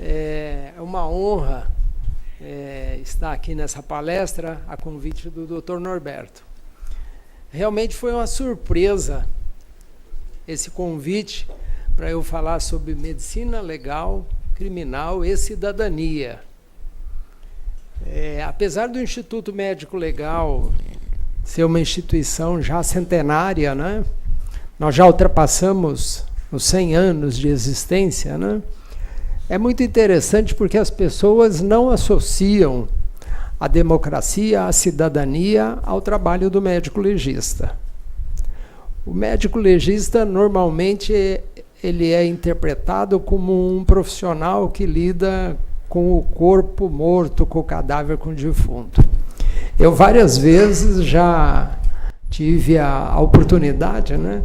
É uma honra estar aqui nessa palestra a convite do Dr. Norberto. Realmente foi uma surpresa esse convite para eu falar sobre medicina legal, criminal e cidadania. Apesar do Instituto Médico Legal ser uma instituição já centenária, né? Nós já ultrapassamos os 100 anos de existência, né? É muito interessante porque as pessoas não associam a democracia, a cidadania ao trabalho do médico legista. O médico legista, normalmente, ele é interpretado como um profissional que lida com o corpo morto, com o cadáver, com o defunto. Eu várias vezes já tive a oportunidade, né,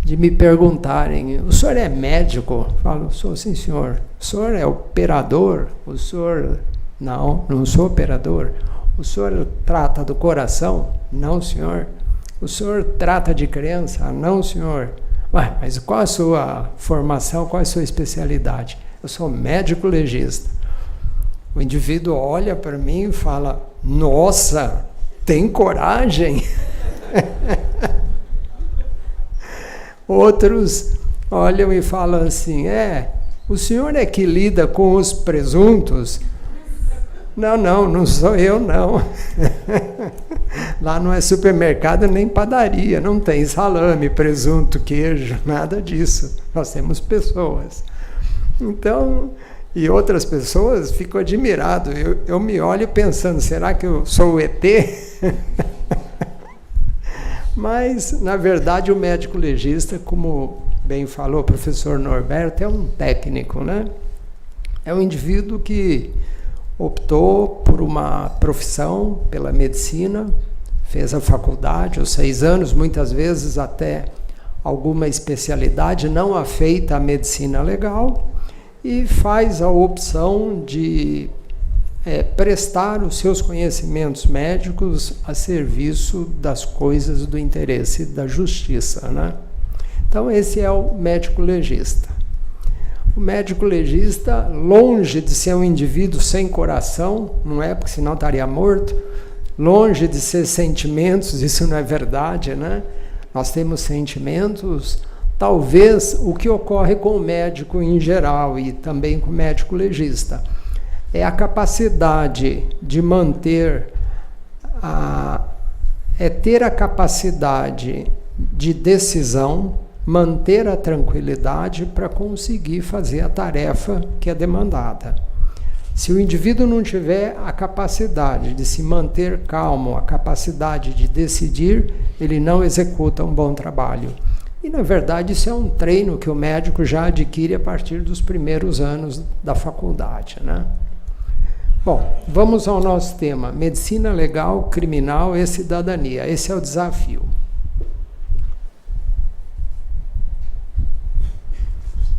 de me perguntarem: o senhor é médico? Eu falo: sou, sim, senhor. O senhor é operador? O senhor... Não sou operador. O senhor trata do coração? Não, senhor. O senhor trata de criança? Não, senhor. Ué, mas qual a sua formação, qual a sua especialidade? Eu sou médico legista. O indivíduo olha para mim e fala: nossa, tem coragem? Outros olham e falam assim: o senhor é que lida com os presuntos? Não sou eu, não. Lá não é supermercado nem padaria, não tem salame, presunto, queijo, nada disso. Nós temos pessoas. Então, e outras pessoas ficam admiradas. Eu me olho pensando: será que eu sou o ET? Mas, na verdade, o médico legista, como bem falou o professor Norberto, é um técnico, né? É um indivíduo que optou por uma profissão, pela medicina, fez a faculdade, os 6 anos, muitas vezes até alguma especialidade não afeita à medicina legal, e faz a opção de prestar os seus conhecimentos médicos a serviço das coisas do interesse da justiça, né? Então, esse é o médico legista. O médico legista, longe de ser um indivíduo sem coração, não é, porque senão estaria morto, longe de ser sentimentos, isso não é verdade, né? Nós temos sentimentos. Talvez o que ocorre com o médico em geral e também com o médico legista é a capacidade de manter, ter a capacidade de decisão, manter a tranquilidade para conseguir fazer a tarefa que é demandada. Se o indivíduo não tiver a capacidade de se manter calmo, a capacidade de decidir, ele não executa um bom trabalho. E, na verdade, isso é um treino que o médico já adquire a partir dos primeiros anos da faculdade, né? Bom, vamos ao nosso tema: medicina legal, criminal e cidadania. Esse é o desafio.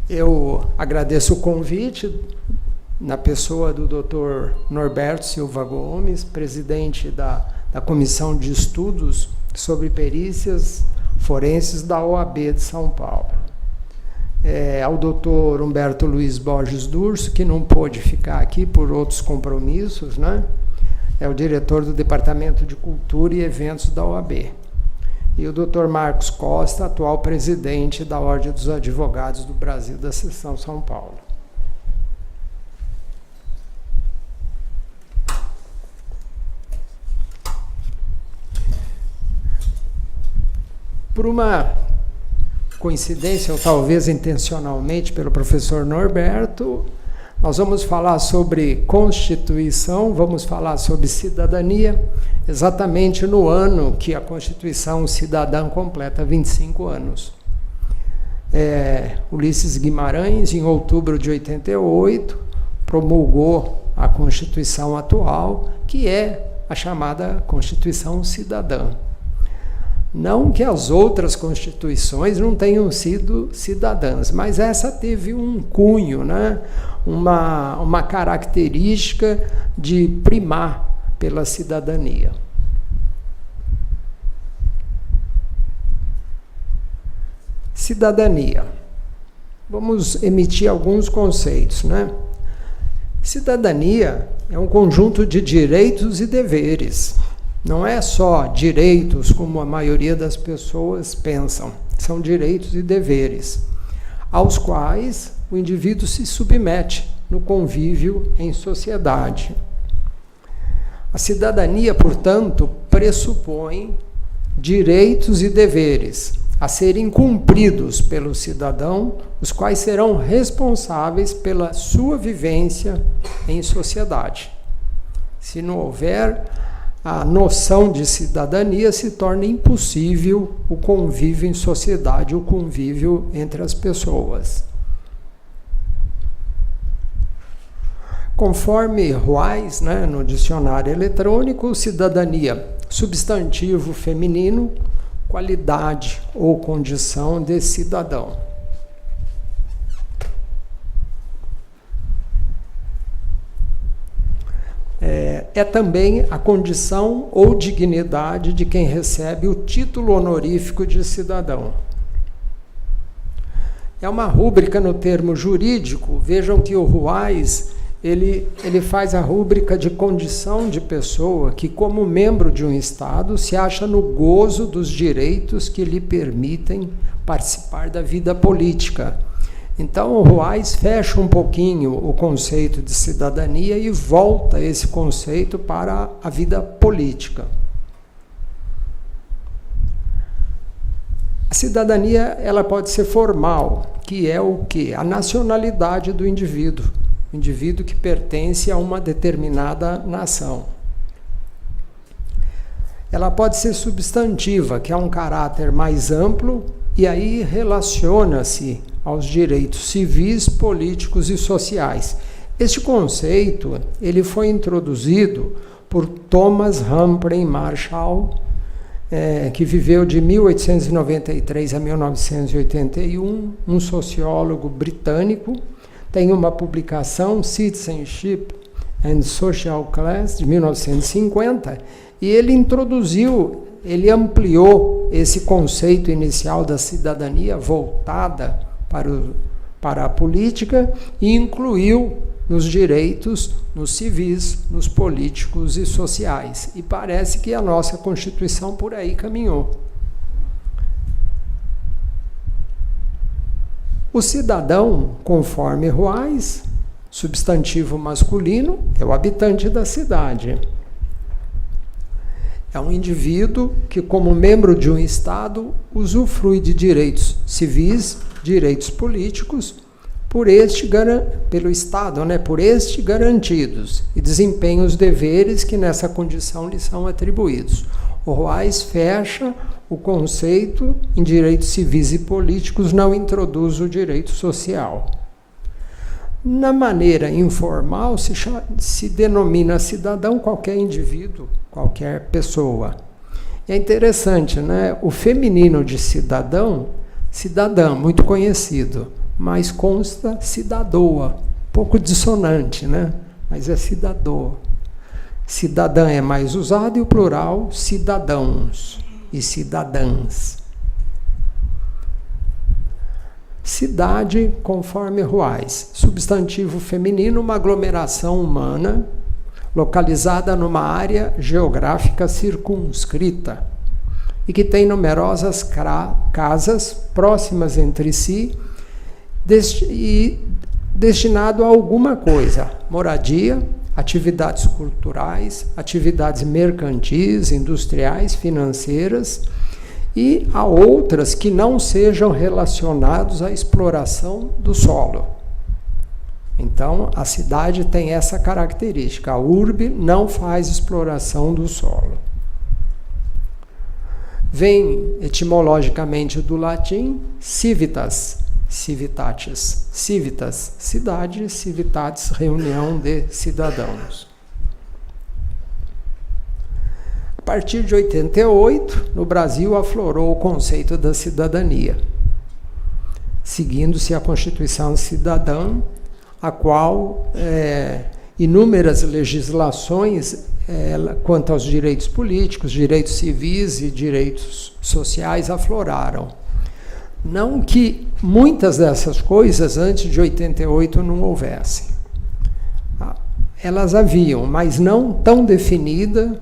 Eu agradeço o convite na pessoa do Dr. Norberto Silva Gomes, presidente da Comissão de Estudos sobre Perícias Forenses da OAB de São Paulo. Ao Dr. Humberto Luiz Borges Durso, que não pôde ficar aqui por outros compromissos, né? É o diretor do Departamento de Cultura e Eventos da OAB. E o Dr. Marcos Costa, atual presidente da Ordem dos Advogados do Brasil, da Seção São Paulo. Por uma coincidência, ou talvez intencionalmente pelo professor Norberto, nós vamos falar sobre Constituição, vamos falar sobre cidadania, exatamente no ano que a Constituição Cidadã completa 25 anos. Ulisses Guimarães, em outubro de 88, promulgou a Constituição atual, que é a chamada Constituição Cidadã. Não que as outras constituições não tenham sido cidadãs, mas essa teve um cunho, né? Uma característica de primar pela cidadania. Cidadania. Vamos emitir alguns conceitos, né? Cidadania é um conjunto de direitos e deveres. Não é só direitos, como a maioria das pessoas pensam. São direitos e deveres, aos quais o indivíduo se submete no convívio em sociedade. A cidadania, portanto, pressupõe direitos e deveres a serem cumpridos pelo cidadão, os quais serão responsáveis pela sua vivência em sociedade. Se não houver a noção de cidadania, se torna impossível o convívio em sociedade, o convívio entre as pessoas. Conforme Ruais, no dicionário eletrônico, cidadania, substantivo feminino, qualidade ou condição de cidadão. É também a condição ou dignidade de quem recebe o título honorífico de cidadão. É uma rúbrica no termo jurídico. Vejam que o Ruais ele faz a rúbrica de condição de pessoa que, como membro de um Estado, se acha no gozo dos direitos que lhe permitem participar da vida política. Então, o Ruais fecha um pouquinho o conceito de cidadania e volta esse conceito para a vida política. A cidadania ela pode ser formal, que é o quê? A nacionalidade do indivíduo. O indivíduo que pertence a uma determinada nação. Ela pode ser substantiva, que é um caráter mais amplo, e aí relaciona-se aos direitos civis, políticos e sociais. Este conceito ele foi introduzido por Thomas Humphrey Marshall, que viveu de 1893 a 1981, um sociólogo britânico. Tem uma publicação, Citizenship and Social Class, de 1950, e ele ampliou esse conceito inicial da cidadania voltada para a política e incluiu nos direitos, nos civis, nos políticos e sociais. E parece que a nossa Constituição por aí caminhou. O cidadão, conforme Ruais, substantivo masculino, é o habitante da cidade. É um indivíduo que, como membro de um Estado, usufrui de direitos civis, direitos políticos, pelo Estado, por este garantidos, e desempenha os deveres que nessa condição lhe são atribuídos. O Ruais fecha o conceito em direitos civis e políticos, não introduz o direito social. Na maneira informal, se denomina cidadão qualquer indivíduo, qualquer pessoa. É interessante, o feminino de cidadã, muito conhecido, mas consta cidadoa, pouco dissonante, mas é cidadoa. Cidadã é mais usado e o plural, cidadãos e cidadãs. Cidade, conforme Ruais, substantivo feminino, uma aglomeração humana localizada numa área geográfica circunscrita e que tem numerosas casas próximas entre si e destinado a alguma coisa, moradia, atividades culturais, atividades mercantis, industriais, financeiras e a outras que não sejam relacionados à exploração do solo. Então, a cidade tem essa característica. A urbe não faz exploração do solo. Vem etimologicamente do latim civitas, civitatis, civitas, cidade, civitatis, reunião de cidadãos. A partir de 88, no Brasil aflorou o conceito da cidadania, seguindo-se a Constituição Cidadã, a qual inúmeras legislações quanto aos direitos políticos, direitos civis e direitos sociais afloraram. Não que muitas dessas coisas antes de 88 não houvessem. elas haviam, mas não tão definida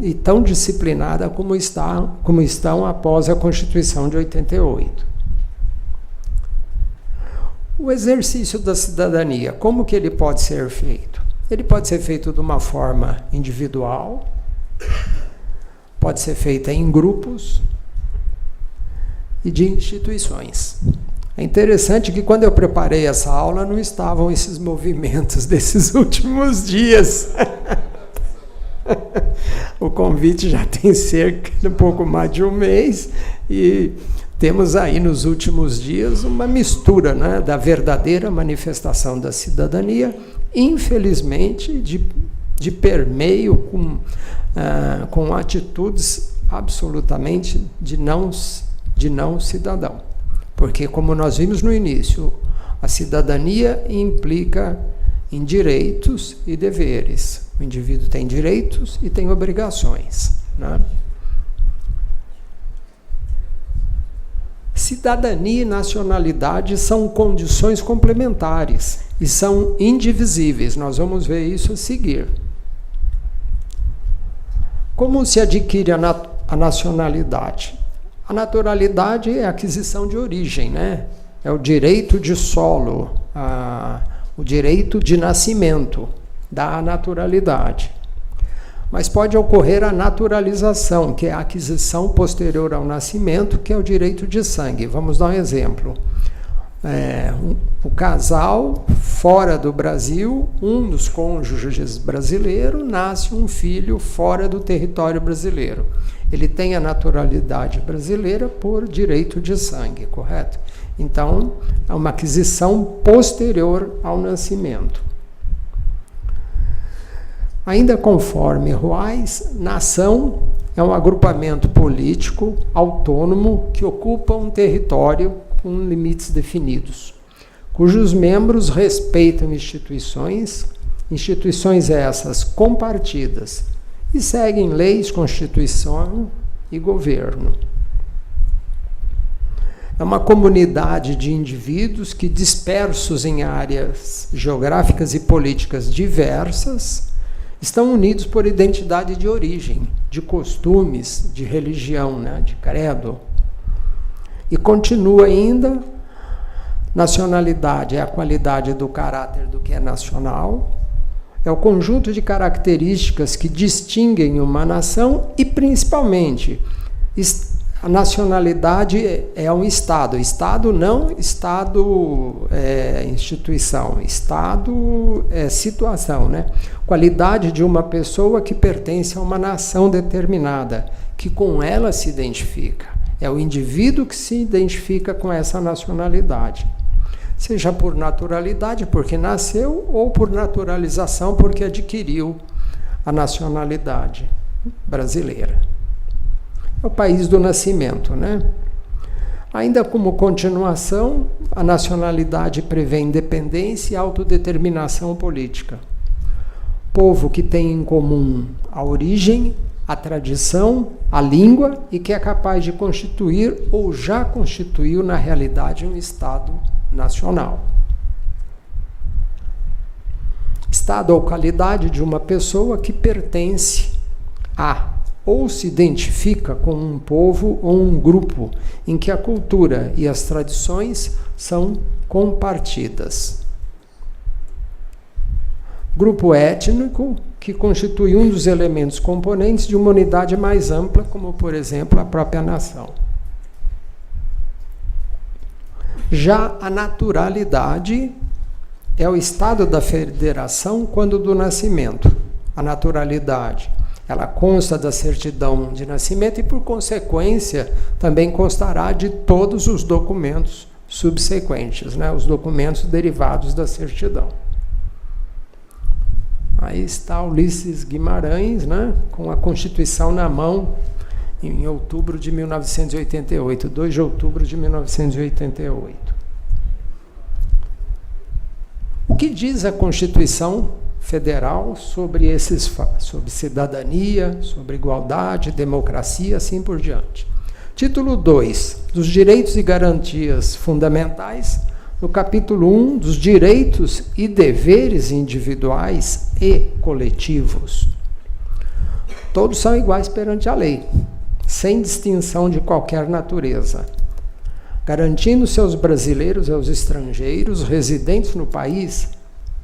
e tão disciplinada como estão após a Constituição de 88. O exercício da cidadania, como que ele pode ser feito? Ele pode ser feito de uma forma individual, pode ser feita em grupos e de instituições. É interessante que quando eu preparei essa aula não estavam esses movimentos desses últimos dias. O convite já tem cerca de um pouco mais de um mês e temos aí nos últimos dias uma mistura, né, da verdadeira manifestação da cidadania, infelizmente de permeio com atitudes absolutamente de não cidadão. Porque, como nós vimos no início, a cidadania implica em direitos e deveres. O indivíduo tem direitos e tem obrigações, né? Cidadania e nacionalidade são condições complementares e são indivisíveis. Nós vamos ver isso a seguir. Como se adquire a nacionalidade? A naturalidade é a aquisição de origem, né? É o direito de solo, o direito de nascimento da naturalidade. Mas pode ocorrer a naturalização, que é a aquisição posterior ao nascimento, que é o direito de sangue. Vamos dar um exemplo. O casal, fora do Brasil, um dos cônjuges brasileiro, nasce um filho fora do território brasileiro. Ele tem a naturalidade brasileira por direito de sangue, correto? Então, é uma aquisição posterior ao nascimento. Ainda conforme Ruais, nação é um agrupamento político autônomo que ocupa um território com limites definidos, cujos membros respeitam instituições essas compartidas, e seguem leis, constituição e governo. É uma comunidade de indivíduos que, dispersos em áreas geográficas e políticas diversas, estão unidos por identidade de origem, de costumes, de religião, né, de credo. E continua ainda, nacionalidade é a qualidade do caráter do que é nacional, é o conjunto de características que distinguem uma nação e, principalmente, a nacionalidade é um Estado. Estado não Estado instituição. Estado é situação, né? Qualidade de uma pessoa que pertence a uma nação determinada, que com ela se identifica. É o indivíduo que se identifica com essa nacionalidade. Seja por naturalidade, porque nasceu, ou por naturalização, porque adquiriu a nacionalidade brasileira. É o país do nascimento, né? Ainda como continuação, a nacionalidade prevê independência e autodeterminação política. Povo que tem em comum a origem, a tradição, a língua e que é capaz de constituir ou já constituiu na realidade um Estado nacional. Estado ou qualidade de uma pessoa que pertence a ou se identifica com um povo ou um grupo em que a cultura e as tradições são compartidas. Grupo étnico que constitui um dos elementos componentes de uma unidade mais ampla, como, por exemplo, a própria nação. Já a naturalidade é o estado da federação quando do nascimento. A naturalidade, ela consta da certidão de nascimento e, por consequência, também constará de todos os documentos subsequentes, né? Os documentos derivados da certidão. Aí está Ulisses Guimarães, né? Com a Constituição na mão, em outubro de 1988, 2 de outubro de 1988. O que diz a Constituição Federal sobre sobre cidadania, sobre igualdade, democracia, assim por diante? Título 2, dos direitos e garantias fundamentais, no capítulo 1, dos direitos e deveres individuais, e coletivos. Todos são iguais perante a lei, sem distinção de qualquer natureza, garantindo seus brasileiros e aos estrangeiros residentes no país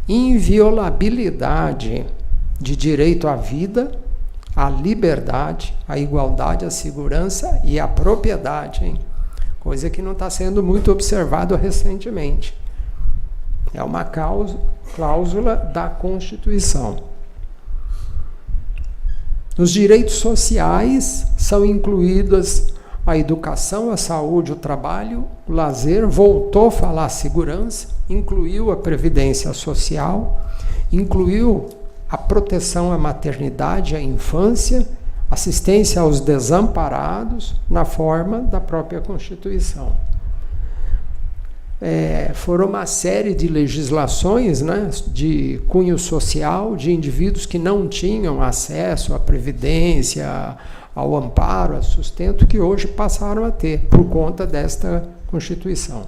inviolabilidade de direito à vida, à liberdade, à igualdade, à segurança e à propriedade, hein? Coisa que não está sendo muito observado recentemente. É uma cláusula da Constituição. Nos direitos sociais são incluídas a educação, a saúde, o trabalho, o lazer, voltou a falar segurança, incluiu a previdência social, incluiu a proteção à maternidade, à infância, assistência aos desamparados, na forma da própria Constituição. Foram uma série de legislações, né, de cunho social, de indivíduos que não tinham acesso à previdência, ao amparo, ao sustento, que hoje passaram a ter, por conta desta Constituição.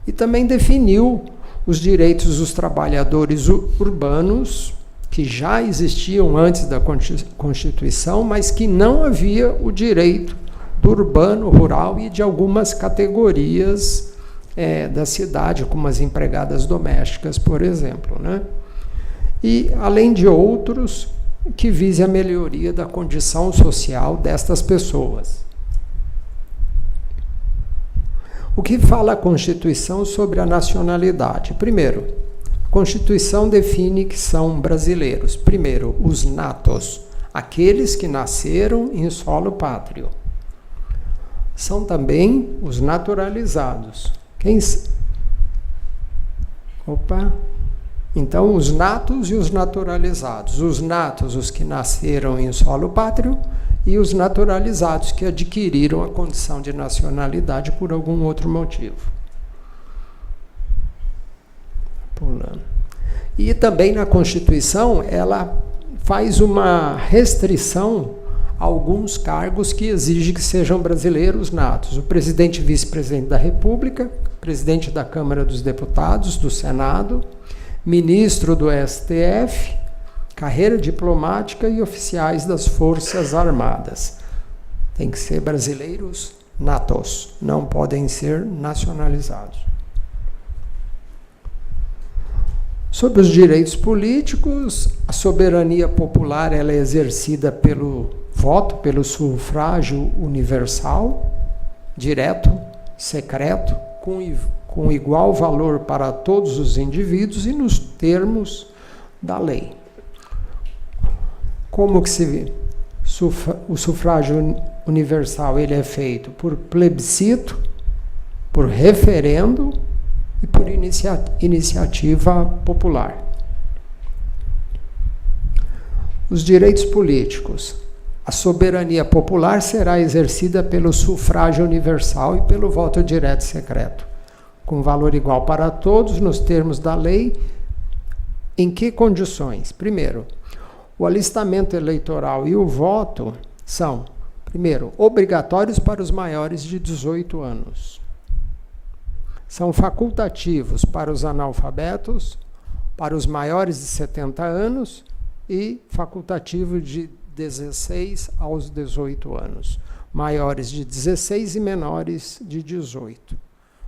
E também definiu os direitos dos trabalhadores urbanos, que já existiam antes da Constituição, mas que não havia o direito do urbano, rural e de algumas categorias da cidade, como as empregadas domésticas, por exemplo, né? E, além de outros, que vise a melhoria da condição social destas pessoas. O que fala a Constituição sobre a nacionalidade? Primeiro, a Constituição define que são brasileiros. Primeiro, os natos, aqueles que nasceram em solo pátrio. São também os naturalizados. Então, os natos e os naturalizados. Os natos, os que nasceram em solo pátrio, e os naturalizados, que adquiriram a condição de nacionalidade por algum outro motivo. Pulando. E também na Constituição, ela faz uma restrição a alguns cargos que exige que sejam brasileiros natos. O presidente e vice-presidente da República, presidente da Câmara dos Deputados, do Senado, ministro do STF, carreira diplomática e oficiais das Forças Armadas. Tem que ser brasileiros natos, não podem ser nacionalizados. Sobre os direitos políticos, a soberania popular ela é exercida pelo voto, pelo sufrágio universal, direto, secreto, com igual valor para todos os indivíduos e nos termos da lei. Como que se vê? O sufrágio universal ele é feito por plebiscito, por referendo e por iniciativa popular. Os direitos políticos. A soberania popular será exercida pelo sufrágio universal e pelo voto direto e secreto, com valor igual para todos, nos termos da lei. Em que condições? Primeiro, o alistamento eleitoral e o voto são, primeiro, obrigatórios para os maiores de 18 anos. São facultativos para os analfabetos, para os maiores de 70 anos e facultativo de 16 aos 18 anos. Maiores de 16 e menores de 18.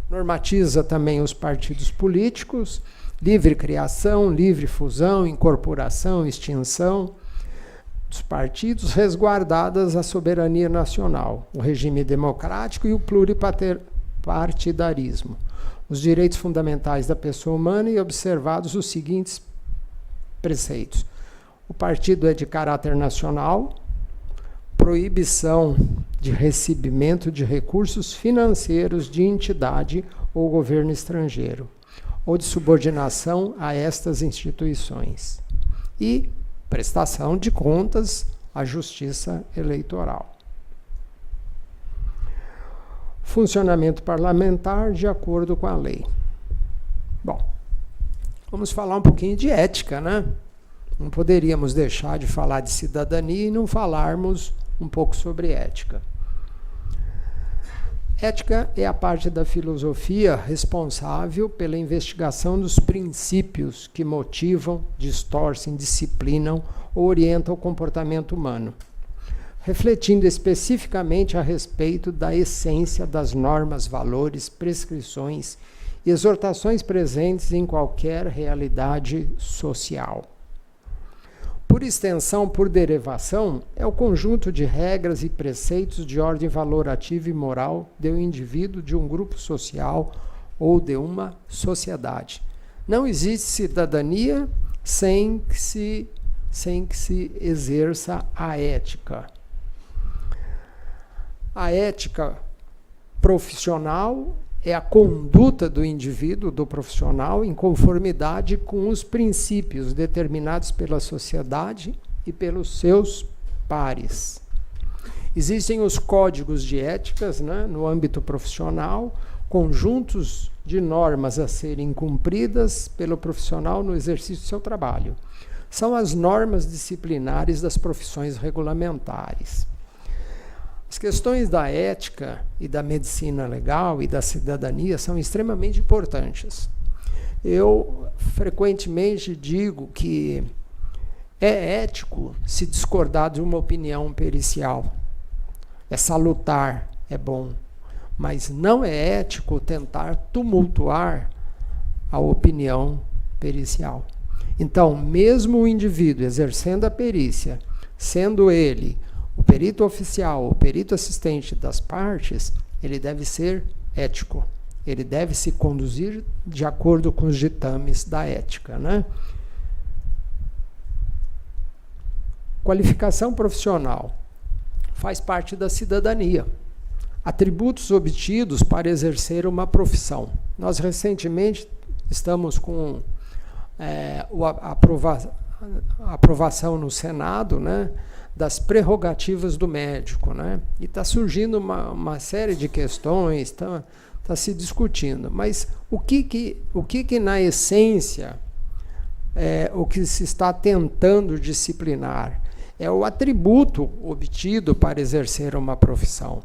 Normatiza também os partidos políticos, livre criação, livre fusão, incorporação, extinção dos partidos, resguardadas a soberania nacional, o regime democrático e o pluripartidarismo, os direitos fundamentais da pessoa humana e observados os seguintes preceitos. O partido é de caráter nacional, proibição de recebimento de recursos financeiros de entidade ou governo estrangeiro, ou de subordinação a estas instituições, e prestação de contas à Justiça Eleitoral. Funcionamento parlamentar de acordo com a lei. Bom, vamos falar um pouquinho de ética, né? Não poderíamos deixar de falar de cidadania e não falarmos um pouco sobre ética. Ética é a parte da filosofia responsável pela investigação dos princípios que motivam, distorcem, disciplinam ou orientam o comportamento humano, refletindo especificamente a respeito da essência das normas, valores, prescrições e exortações presentes em qualquer realidade social. Por extensão, por derivação, é o conjunto de regras e preceitos de ordem valorativa e moral de um indivíduo, de um grupo social ou de uma sociedade. Não existe cidadania sem que se exerça a ética. A ética profissional é a conduta do indivíduo, do profissional, em conformidade com os princípios determinados pela sociedade e pelos seus pares. Existem os códigos de éticas, né, no âmbito profissional, conjuntos de normas a serem cumpridas pelo profissional no exercício do seu trabalho. São as normas disciplinares das profissões regulamentares. As questões da ética e da medicina legal e da cidadania são extremamente importantes. Eu frequentemente digo que é ético se discordar de uma opinião pericial. É salutar, é bom. Mas não é ético tentar tumultuar a opinião pericial. Então, mesmo o indivíduo exercendo a perícia, sendo ele o perito oficial, o perito assistente das partes, ele deve ser ético. Ele deve se conduzir de acordo com os ditames da ética, né? Qualificação profissional faz parte da cidadania. Atributos obtidos para exercer uma profissão. Nós recentemente estamos com a aprovação no Senado, né, das prerrogativas do médico, né? E está surgindo uma série de questões, está se discutindo. Mas o que na essência o que se está tentando disciplinar é o atributo obtido para exercer uma profissão.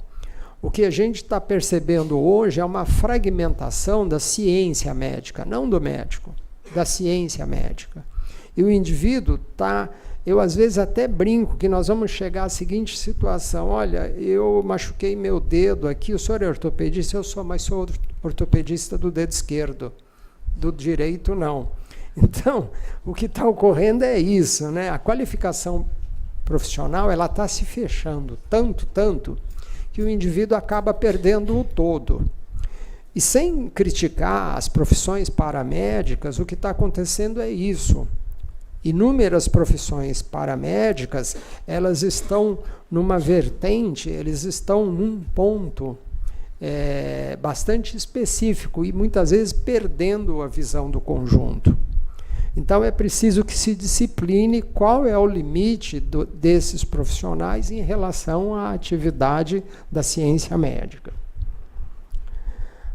O que a gente está percebendo hoje é uma fragmentação da ciência médica, não do médico, da ciência médica. E o indivíduo está... Eu, às vezes, até brinco que nós vamos chegar à seguinte situação. Olha, eu machuquei meu dedo aqui, o senhor é ortopedista? Mas sou ortopedista do dedo esquerdo, do direito não. Então, o que está ocorrendo é isso, né? A qualificação profissional ela está se fechando tanto, que o indivíduo acaba perdendo o todo. E sem criticar as profissões paramédicas, o que está acontecendo é isso. Inúmeras profissões paramédicas, elas estão numa vertente, eles estão num ponto bastante específico e muitas vezes perdendo a visão do conjunto. Então é preciso que se discipline qual é o limite desses profissionais em relação à atividade da ciência médica.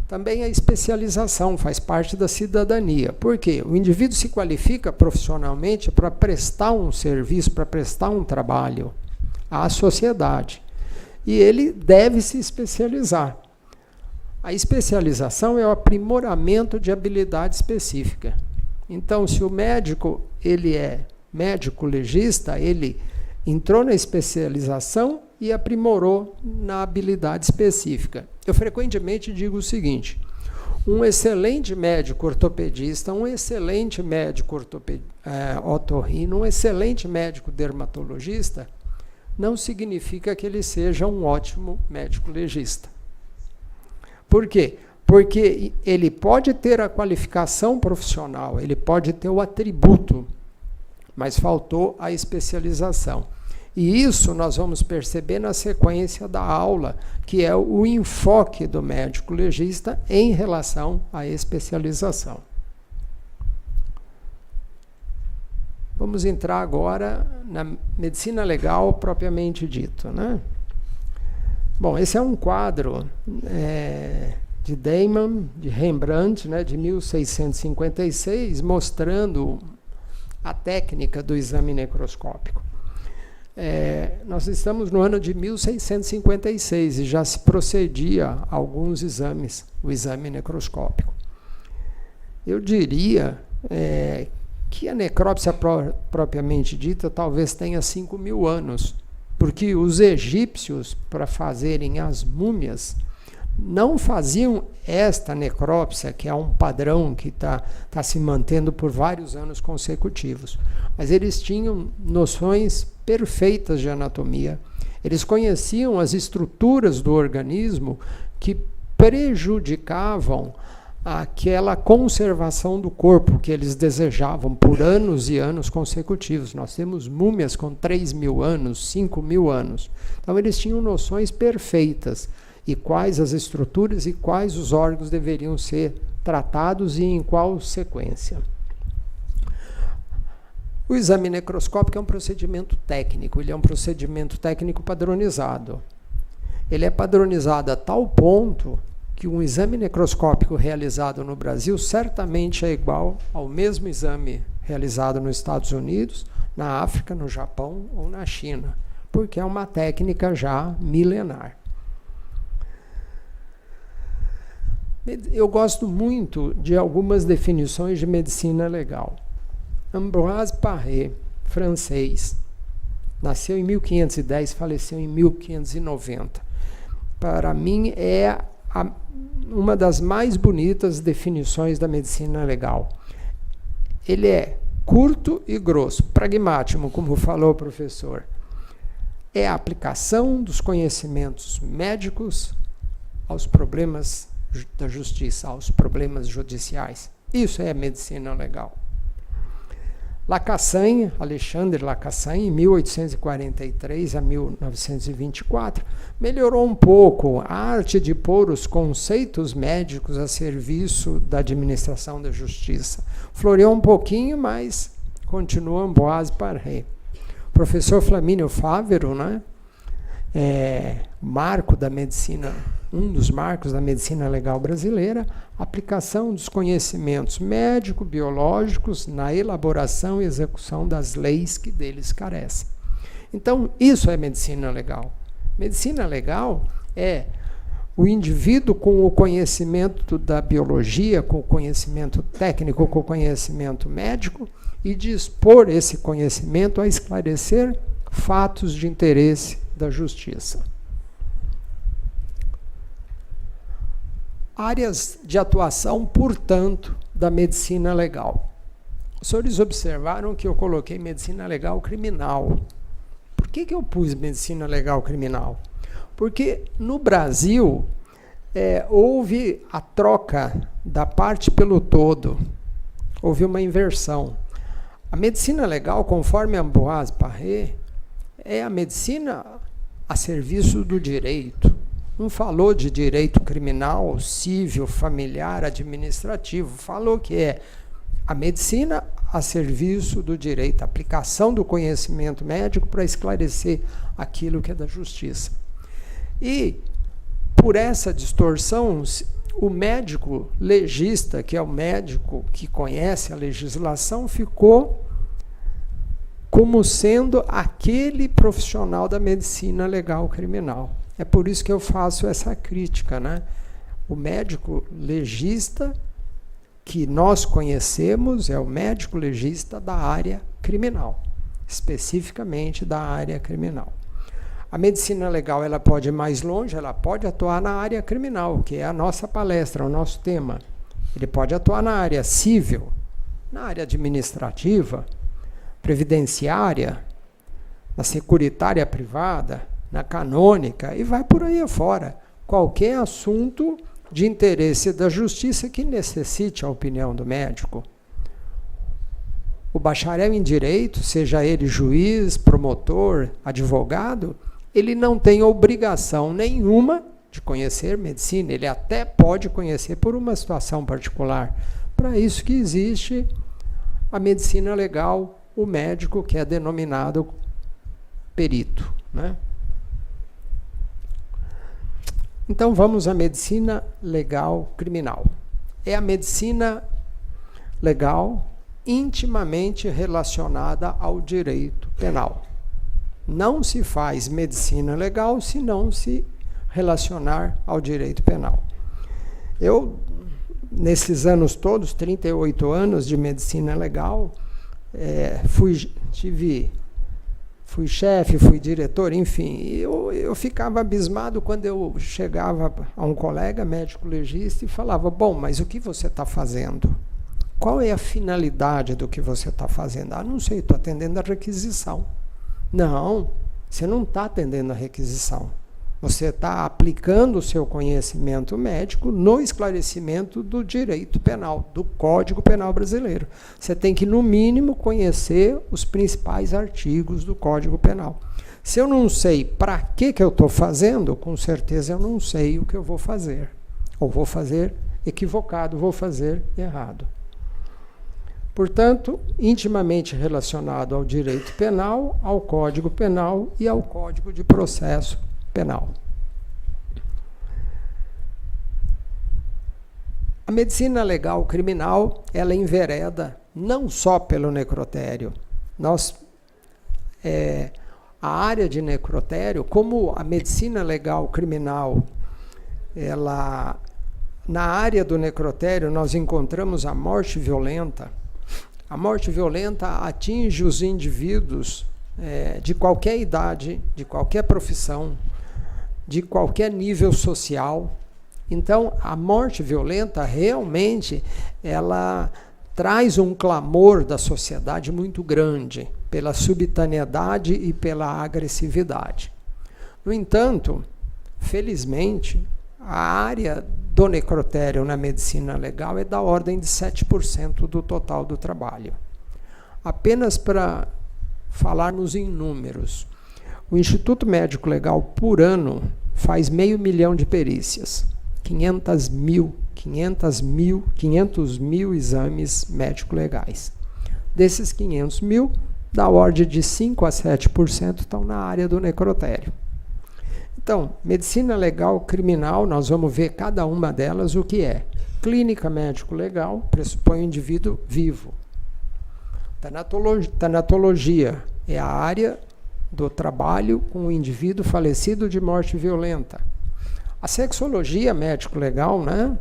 Também a especialização faz parte da cidadania. Por quê? O indivíduo se qualifica profissionalmente para prestar um serviço, para prestar um trabalho à sociedade. E ele deve se especializar. A especialização é o aprimoramento de habilidade específica. Então, se o médico ele é médico legista, ele entrou na especialização e aprimorou na habilidade específica. Eu frequentemente digo o seguinte: um excelente médico ortopedista, um excelente médico otorrino, um excelente médico dermatologista, não significa que ele seja um ótimo médico legista. Por quê? Porque ele pode ter a qualificação profissional, ele pode ter o atributo, mas faltou a especialização. E isso nós vamos perceber na sequência da aula, que é o enfoque do médico legista em relação à especialização. Vamos entrar agora na medicina legal propriamente dito, né? Bom, esse é um quadro de Damon, de Rembrandt, né, de 1656, mostrando a técnica do exame necroscópico. Nós estamos no ano de 1656 e já se procedia a alguns exames, o exame necroscópico. Eu diria que a necrópsia propriamente dita talvez tenha 5.000 anos, porque os egípcios, para fazerem as múmias, não faziam esta necrópsia, que é um padrão que está se mantendo por vários anos consecutivos. Mas eles tinham noções perfeitas de anatomia. Eles conheciam as estruturas do organismo que prejudicavam aquela conservação do corpo que eles desejavam por anos e anos consecutivos. Nós temos múmias com 3.000 anos, 5.000 anos. Então eles tinham noções perfeitas e quais as estruturas e quais os órgãos deveriam ser tratados e em qual sequência. O exame necroscópico é um procedimento técnico, ele é um procedimento técnico padronizado. Ele é padronizado a tal ponto que um exame necroscópico realizado no Brasil certamente é igual ao mesmo exame realizado nos Estados Unidos, na África, no Japão ou na China, porque é uma técnica já milenar. Eu gosto muito de algumas definições de medicina legal. Ambroise Paré, francês, nasceu em 1510, faleceu em 1590. Para mim, é uma das mais bonitas definições da medicina legal. Ele é curto e grosso, pragmático, como falou o professor. É a aplicação dos conhecimentos médicos aos problemas da justiça, aos problemas judiciais. Isso é medicina legal. Lacassagne, Alexandre Lacassagne, em 1843 a 1924, melhorou um pouco a arte de pôr os conceitos médicos a serviço da administração da justiça. Floreou um pouquinho, mas continua Ambroise Paré. O professor Flamínio Fávero, né, marco da medicina, um dos marcos da medicina legal brasileira, aplicação dos conhecimentos médico-biológicos na elaboração e execução das leis que deles carecem. Então, isso é medicina legal. Medicina legal é o indivíduo com o conhecimento da biologia, com o conhecimento técnico, com o conhecimento médico, e dispor esse conhecimento a esclarecer fatos de interesse da justiça. Áreas de atuação, portanto, da medicina legal. Os senhores observaram que eu coloquei medicina legal criminal. Por que eu pus medicina legal criminal? Porque no Brasil houve a troca da parte pelo todo. Houve uma inversão. A medicina legal, conforme Ambroise Paré, é a medicina a serviço do direito. Não falou de direito criminal, civil, familiar, administrativo. Falou que é a medicina a serviço do direito, a aplicação do conhecimento médico para esclarecer aquilo que é da justiça. E, por essa distorção, o médico legista, que é o médico que conhece a legislação, ficou como sendo aquele profissional da medicina legal criminal. É por isso que eu faço essa crítica, né? O médico legista que nós conhecemos é o médico legista da área criminal, especificamente da área criminal. A medicina legal, ela pode ir mais longe, ela pode atuar na área criminal, que é a nossa palestra, o nosso tema. Ele pode atuar na área civil, na área administrativa, previdenciária, na securitária privada, na canônica, e vai por aí afora. Qualquer assunto de interesse da justiça que necessite a opinião do médico. O bacharel em direito, seja ele juiz, promotor, advogado, ele não tem obrigação nenhuma de conhecer medicina. Ele até pode conhecer por uma situação particular. Para isso que existe a medicina legal, o médico que é denominado perito, né? Então vamos à medicina legal criminal. É a medicina legal intimamente relacionada ao direito penal. Não se faz medicina legal se não se relacionar ao direito penal. Eu, nesses anos todos, 38 anos de medicina legal, fui chefe, fui diretor, enfim, eu ficava abismado quando eu chegava a um colega médico legista e falava, bom, mas o que você está fazendo? Qual é a finalidade do que você está fazendo? Ah, não sei, estou atendendo a requisição. Não, você não está atendendo a requisição. Você está aplicando o seu conhecimento médico no esclarecimento do direito penal, do Código Penal brasileiro. Você tem que, no mínimo, conhecer os principais artigos do Código Penal. Se eu não sei para que eu estou fazendo, com certeza eu não sei o que eu vou fazer. Ou vou fazer equivocado, vou fazer errado. Portanto, intimamente relacionado ao direito penal, ao Código Penal e ao Código de Processo Penal. A medicina legal criminal, ela envereda não só pelo necrotério. A área de necrotério, como a medicina legal criminal, na área do necrotério nós encontramos a morte violenta. A morte violenta atinge os indivíduos de qualquer idade, de qualquer profissão, de qualquer nível social. Então, a morte violenta realmente ela traz um clamor da sociedade muito grande pela subitaneidade e pela agressividade. No entanto, felizmente, a área do necrotério na medicina legal é da ordem de 7% do total do trabalho. Apenas para falarmos em números, o Instituto Médico Legal, por ano, faz 500 mil de perícias, 500 mil exames médico-legais. Desses 500 mil, da ordem de 5% a 7% estão na área do necrotério. Então, medicina legal criminal, nós vamos ver cada uma delas o que é. Clínica médico-legal pressupõe o indivíduo vivo. Tanatologia é a área do trabalho com o indivíduo falecido de morte violenta. A sexologia médico-legal, né?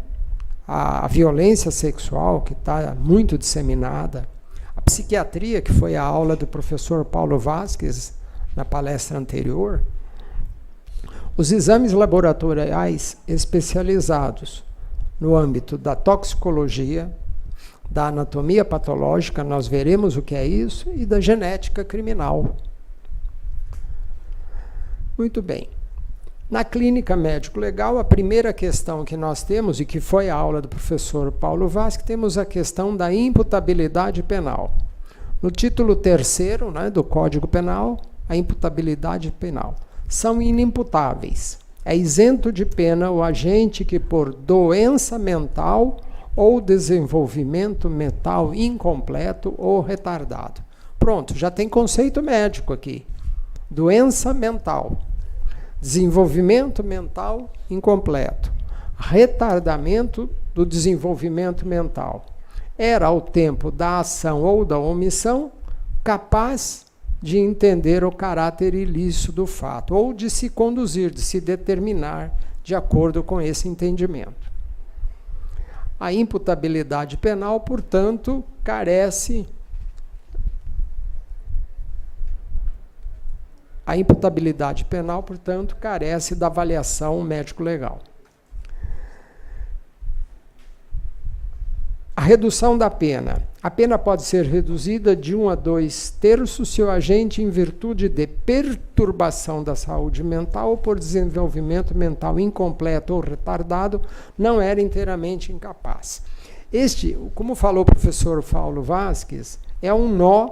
A violência sexual, que está muito disseminada. A psiquiatria, que foi a aula do professor Paulo Vasques na palestra anterior. Os exames laboratoriais especializados no âmbito da toxicologia, da anatomia patológica, nós veremos o que é isso, e da genética criminal. Muito bem. Na clínica médico-legal, a primeira questão que nós temos, e que foi a aula do professor Paulo Vasques, temos a questão da imputabilidade penal. No título 3º, né, do Código Penal, a imputabilidade penal. São inimputáveis. É isento de pena o agente que, por doença mental ou desenvolvimento mental incompleto ou retardado. Pronto, já tem conceito médico aqui. Doença mental. Desenvolvimento mental incompleto. Retardamento do desenvolvimento mental. Era, ao tempo da ação ou da omissão, capaz de entender o caráter ilícito do fato, ou de se conduzir, de se determinar de acordo com esse entendimento. A imputabilidade penal, portanto, carece da avaliação médico-legal. A redução da pena. A pena pode ser reduzida de 1 a 2/3 se o agente, em virtude de perturbação da saúde mental ou por desenvolvimento mental incompleto ou retardado, não era inteiramente incapaz. Como falou o professor Paulo Vasques, é um nó,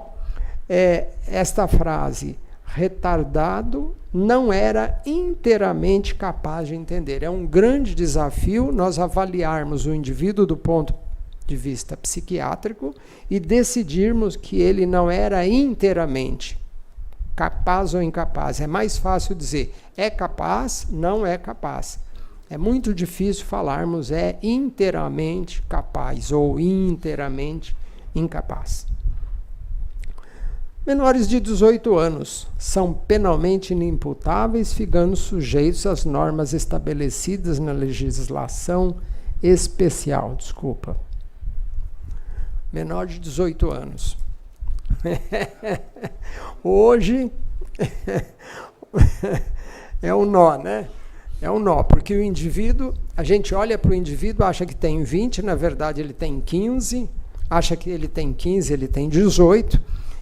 esta frase, retardado, não era inteiramente capaz de entender. É um grande desafio nós avaliarmos o indivíduo do ponto de vista psiquiátrico e decidirmos que ele não era inteiramente capaz ou incapaz. É mais fácil dizer é capaz, não é capaz. É muito difícil falarmos é inteiramente capaz ou inteiramente incapaz. Menores de 18 anos são penalmente inimputáveis, ficando sujeitos às normas estabelecidas na legislação especial. Menor de 18 anos. Hoje é um nó, né? É um nó, porque o indivíduo, a gente olha para o indivíduo, acha que tem 20, na verdade ele tem 15, acha que ele tem 15, ele tem 18.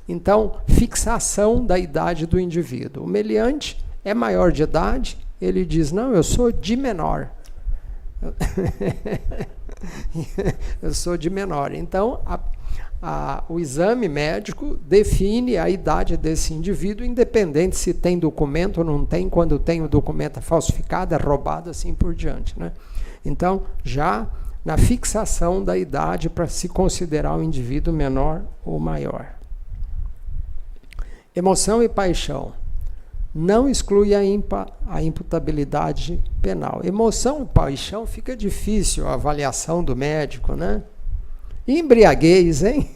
Então, fixação da idade do indivíduo. O meliante é maior de idade, ele diz, não, eu sou de menor. Eu sou de menor. Então, o exame médico define a idade desse indivíduo, independente se tem documento ou não tem, quando tem o documento é falsificado, é roubado, assim por diante, né? Então, já na fixação da idade para se considerar o indivíduo menor ou maior. Emoção e paixão. Não exclui a imputabilidade penal. Emoção e paixão fica difícil a avaliação do médico, né? Embriaguez, hein?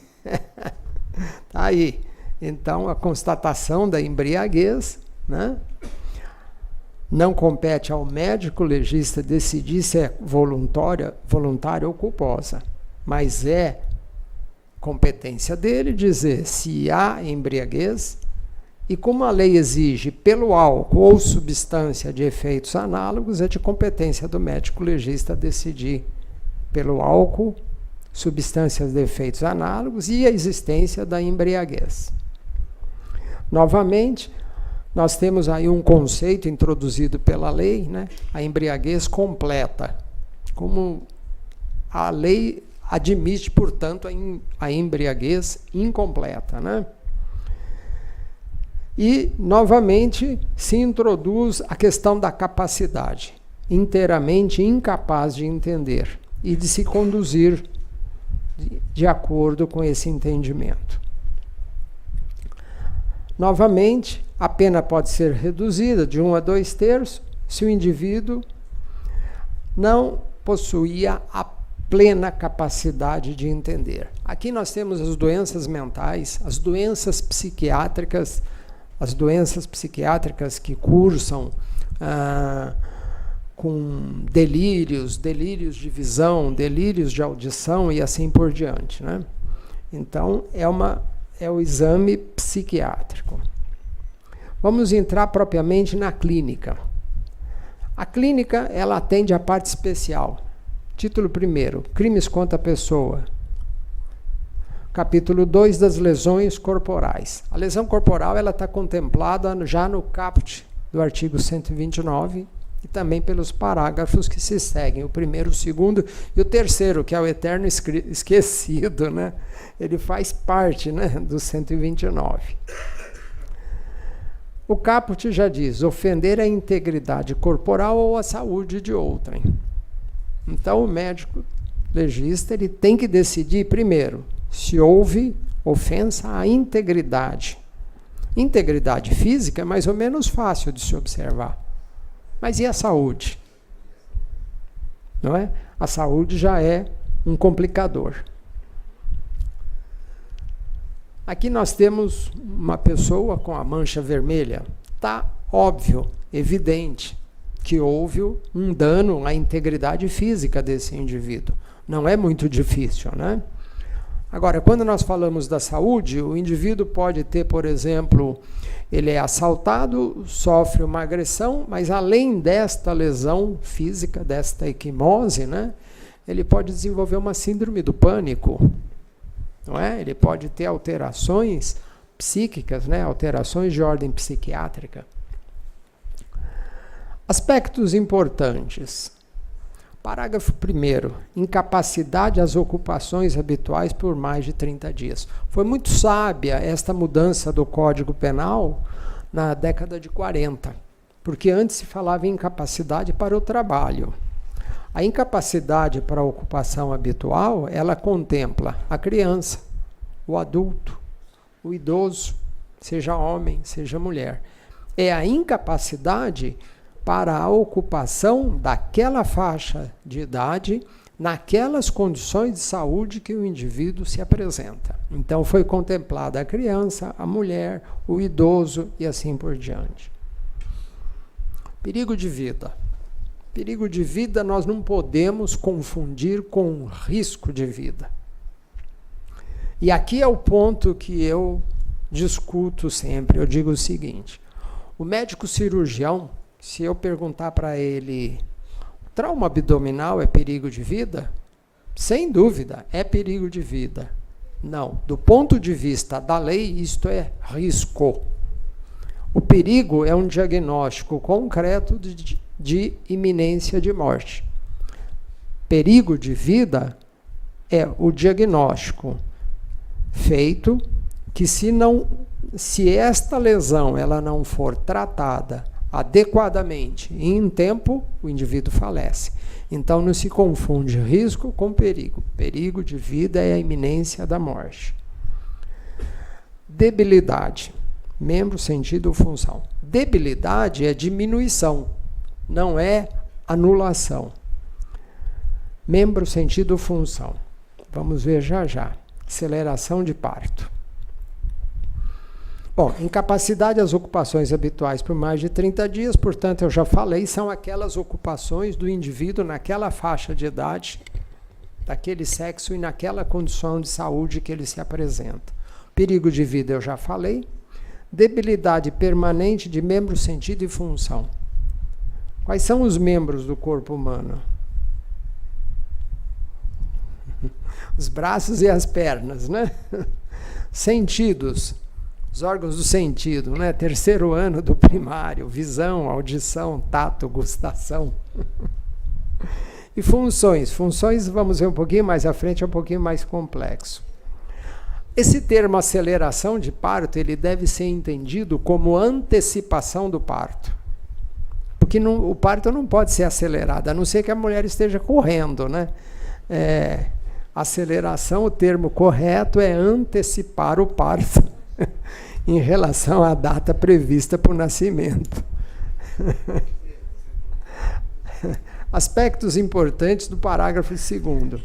Tá aí. Então, a constatação da embriaguez, né? Não compete ao médico legista decidir se é voluntária ou culposa, mas é competência dele dizer se há embriaguez. E como a lei exige pelo álcool ou substância de efeitos análogos, é de competência do médico legista decidir pelo álcool, substâncias de efeitos análogos e a existência da embriaguez. Novamente, nós temos aí um conceito introduzido pela lei, né? A embriaguez completa. Como a lei admite, portanto, a embriaguez incompleta, né? E, novamente, se introduz a questão da capacidade, inteiramente incapaz de entender e de se conduzir de acordo com esse entendimento. Novamente, a pena pode ser reduzida de 1 a 2/3 se o indivíduo não possuía a plena capacidade de entender. Aqui nós temos as doenças mentais, as doenças psiquiátricas que cursam com delírios de visão, delírios de audição e assim por diante, né? Então, é o exame psiquiátrico. Vamos entrar propriamente na clínica. A clínica, ela atende a parte especial. Título 1º, crimes contra a pessoa. Capítulo 2, das lesões corporais. A lesão corporal está contemplada já no caput do artigo 129 e também pelos parágrafos que se seguem, o 1º, o 2º e o 3º, que é o eterno esquecido, né? Ele faz parte, né, do 129. O caput já diz, ofender a integridade corporal ou a saúde de outrem. Então, o médico legista ele tem que decidir, primeiro, se houve ofensa à integridade. Integridade física é mais ou menos fácil de se observar. Mas e a saúde? Não é? A saúde já é um complicador. Aqui nós temos uma pessoa com a mancha vermelha. Está óbvio, evidente, que houve um dano à integridade física desse indivíduo. Não é muito difícil, né? Agora, quando nós falamos da saúde, o indivíduo pode ter, por exemplo, ele é assaltado, sofre uma agressão, mas além desta lesão física, desta equimose, né, ele pode desenvolver uma síndrome do pânico, não é? Ele pode ter alterações psíquicas, né, alterações de ordem psiquiátrica. Aspectos importantes. Parágrafo 1º, incapacidade às ocupações habituais por mais de 30 dias. Foi muito sábia esta mudança do Código Penal na década de 40, porque antes se falava em incapacidade para o trabalho. A incapacidade para a ocupação habitual, ela contempla a criança, o adulto, o idoso, seja homem, seja mulher. É a incapacidade para a ocupação daquela faixa de idade naquelas condições de saúde que o indivíduo se apresenta. Então foi contemplada a criança, a mulher, o idoso e assim por diante. Perigo de vida. Perigo de vida nós não podemos confundir com risco de vida. E aqui é o ponto que eu discuto sempre. Eu digo o seguinte: o médico cirurgião, se eu perguntar para ele, trauma abdominal é perigo de vida? Sem dúvida, é perigo de vida. Não, do ponto de vista da lei, isto é risco. O perigo é um diagnóstico concreto de iminência de morte. Perigo de vida é o diagnóstico feito que se esta lesão ela não for tratada adequadamente e em tempo, o indivíduo falece. Então não se confunde risco com perigo. Perigo de vida é a iminência da morte. Debilidade. Membro, sentido ou função. Debilidade é diminuição, não é anulação. Membro, sentido ou função. Vamos ver já já. Aceleração de parto. Bom, incapacidade às ocupações habituais por mais de 30 dias, portanto, eu já falei, são aquelas ocupações do indivíduo naquela faixa de idade, daquele sexo e naquela condição de saúde que ele se apresenta. Perigo de vida, eu já falei. Debilidade permanente de membro, sentido e função. Quais são os membros do corpo humano? Os braços e as pernas, né? Sentidos. Os órgãos do sentido, né? Terceiro ano do primário, visão, audição, tato, gustação. E funções. Funções, vamos ver um pouquinho mais à frente, é um pouquinho mais complexo. Esse termo aceleração de parto, ele deve ser entendido como antecipação do parto. Porque o parto não pode ser acelerado, a não ser que a mulher esteja correndo, né? Aceleração, o termo correto é antecipar o parto em relação à data prevista para o nascimento. Aspectos importantes do parágrafo 2º.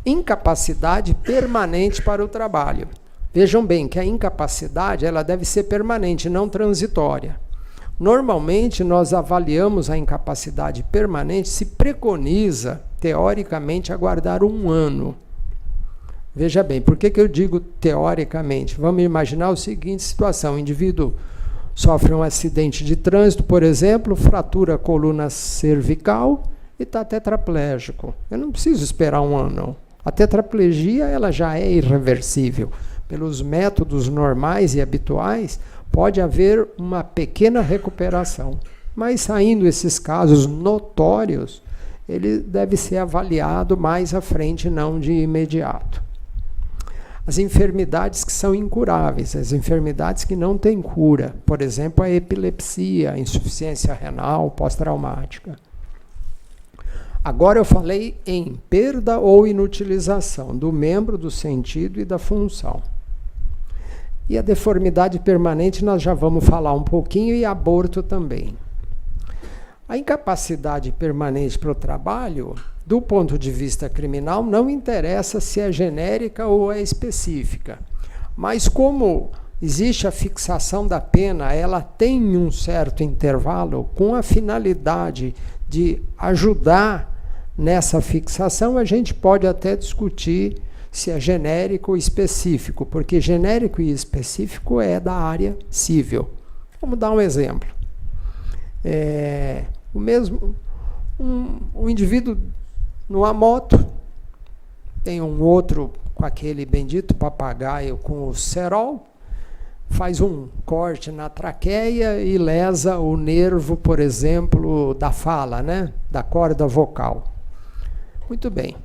Incapacidade permanente para o trabalho. Vejam bem que a incapacidade ela deve ser permanente, não transitória. Normalmente, nós avaliamos a incapacidade permanente, se preconiza, teoricamente, aguardar 1 ano. Veja bem, por que eu digo teoricamente? Vamos imaginar a seguinte situação: o indivíduo sofre um acidente de trânsito, por exemplo, fratura a coluna cervical e está tetraplégico. Eu não preciso esperar 1 ano, não. A tetraplegia ela já é irreversível. Pelos métodos normais e habituais, pode haver uma pequena recuperação. Mas saindo esses casos notórios, ele deve ser avaliado mais à frente, não de imediato. As enfermidades que são incuráveis, as enfermidades que não têm cura, por exemplo, a epilepsia, a insuficiência renal pós-traumática. Agora eu falei em perda ou inutilização do membro, do sentido e da função. E a deformidade permanente nós já vamos falar um pouquinho, e aborto também. A incapacidade permanente para o trabalho, do ponto de vista criminal, não interessa se é genérica ou é específica. Mas como existe a fixação da pena, ela tem um certo intervalo com a finalidade de ajudar nessa fixação, a gente pode até discutir se é genérico ou específico, porque genérico e específico é da área civil. Vamos dar um exemplo. Um indivíduo numa moto, tem um outro com aquele bendito papagaio com o cerol, faz um corte na traqueia e lesa o nervo, por exemplo, da fala, né? Da corda vocal. Muito bem.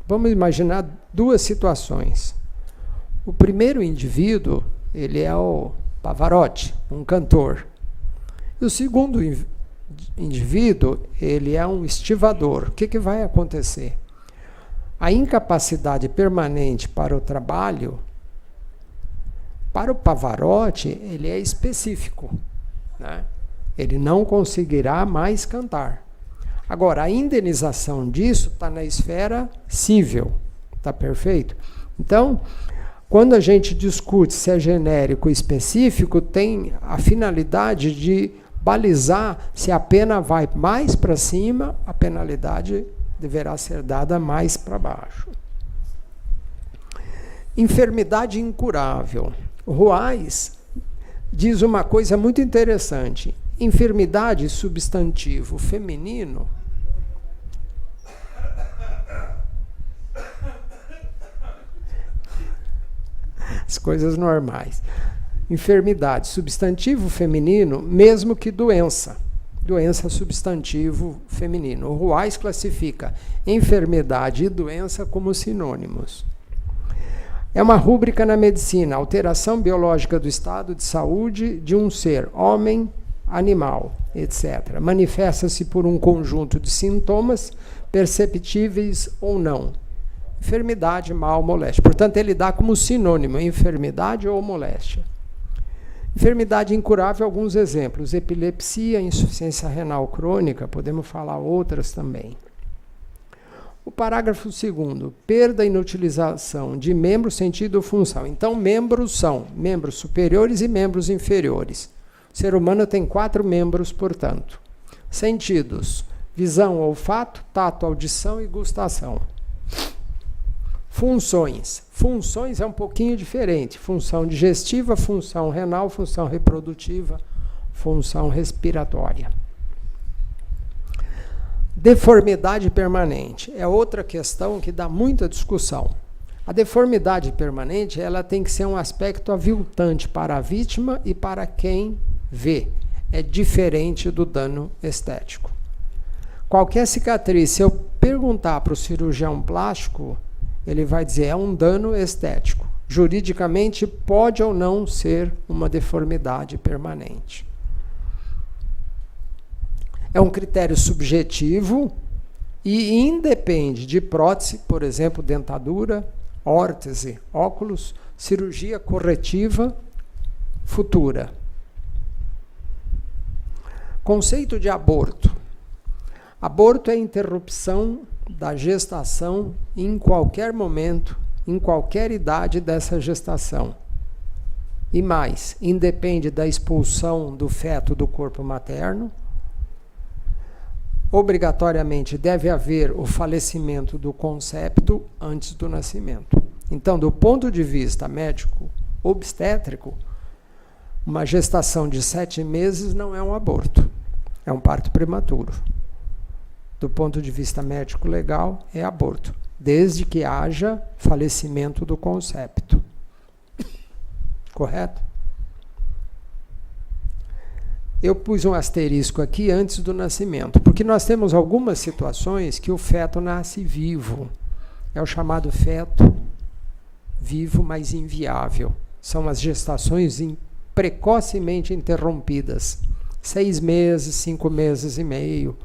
Vamos imaginar 2 situações. O primeiro indivíduo, ele é o Pavarotti, um cantor. E o segundo indivíduo, ele é um estivador. O que vai acontecer? A incapacidade permanente para o trabalho, para o Pavarotti, ele é específico, né? Ele não conseguirá mais cantar. Agora, a indenização disso está na esfera civil, está perfeito? Então, quando a gente discute se é genérico ou específico, tem a finalidade de balizar se a pena vai mais para cima, a penalidade deverá ser dada mais para baixo. Enfermidade incurável. Ruais diz uma coisa muito interessante. Enfermidade substantivo feminino as coisas normais. Enfermidade substantivo feminino, mesmo que doença. Doença substantivo feminino. O Ruais classifica enfermidade e doença como sinônimos. É uma rúbrica na medicina, alteração biológica do estado de saúde de um ser, homem, animal, etc. Manifesta-se por um conjunto de sintomas, perceptíveis ou não. Enfermidade, mal, moléstia. Portanto, ele dá como sinônimo enfermidade ou moléstia. Enfermidade incurável, alguns exemplos. Epilepsia, insuficiência renal crônica, podemos falar outras também. O parágrafo 2º, perda e inutilização de membro, sentido ou função. Então, membros são membros superiores e membros inferiores. O ser humano tem 4 membros, portanto. Sentidos, visão, olfato, tato, audição e gustação. Funções. Funções é um pouquinho diferente. Função digestiva, função renal, função reprodutiva, função respiratória. Deformidade permanente é outra questão que dá muita discussão. A deformidade permanente, ela tem que ser um aspecto aviltante para a vítima e para quem vê. É diferente do dano estético. Qualquer cicatriz, se eu perguntar para o cirurgião plástico, ele vai dizer, é um dano estético. Juridicamente, pode ou não ser uma deformidade permanente. É um critério subjetivo e independe de prótese, por exemplo, dentadura, órtese, óculos, cirurgia corretiva futura. Conceito de aborto. Aborto é a interrupção da gestação em qualquer momento, em qualquer idade dessa gestação. E mais, independe da expulsão do feto do corpo materno. Obrigatoriamente deve haver o falecimento do concepto antes do nascimento. Então, do ponto de vista médico obstétrico, uma gestação de 7 meses não é um aborto, é um parto prematuro. Do ponto de vista médico legal, é aborto, desde que haja falecimento do concepto. Correto? Eu pus um asterisco aqui antes do nascimento, porque nós temos algumas situações que o feto nasce vivo. É o chamado feto vivo, mas inviável. São as gestações precocemente interrompidas. 6 meses, 5 meses e meio.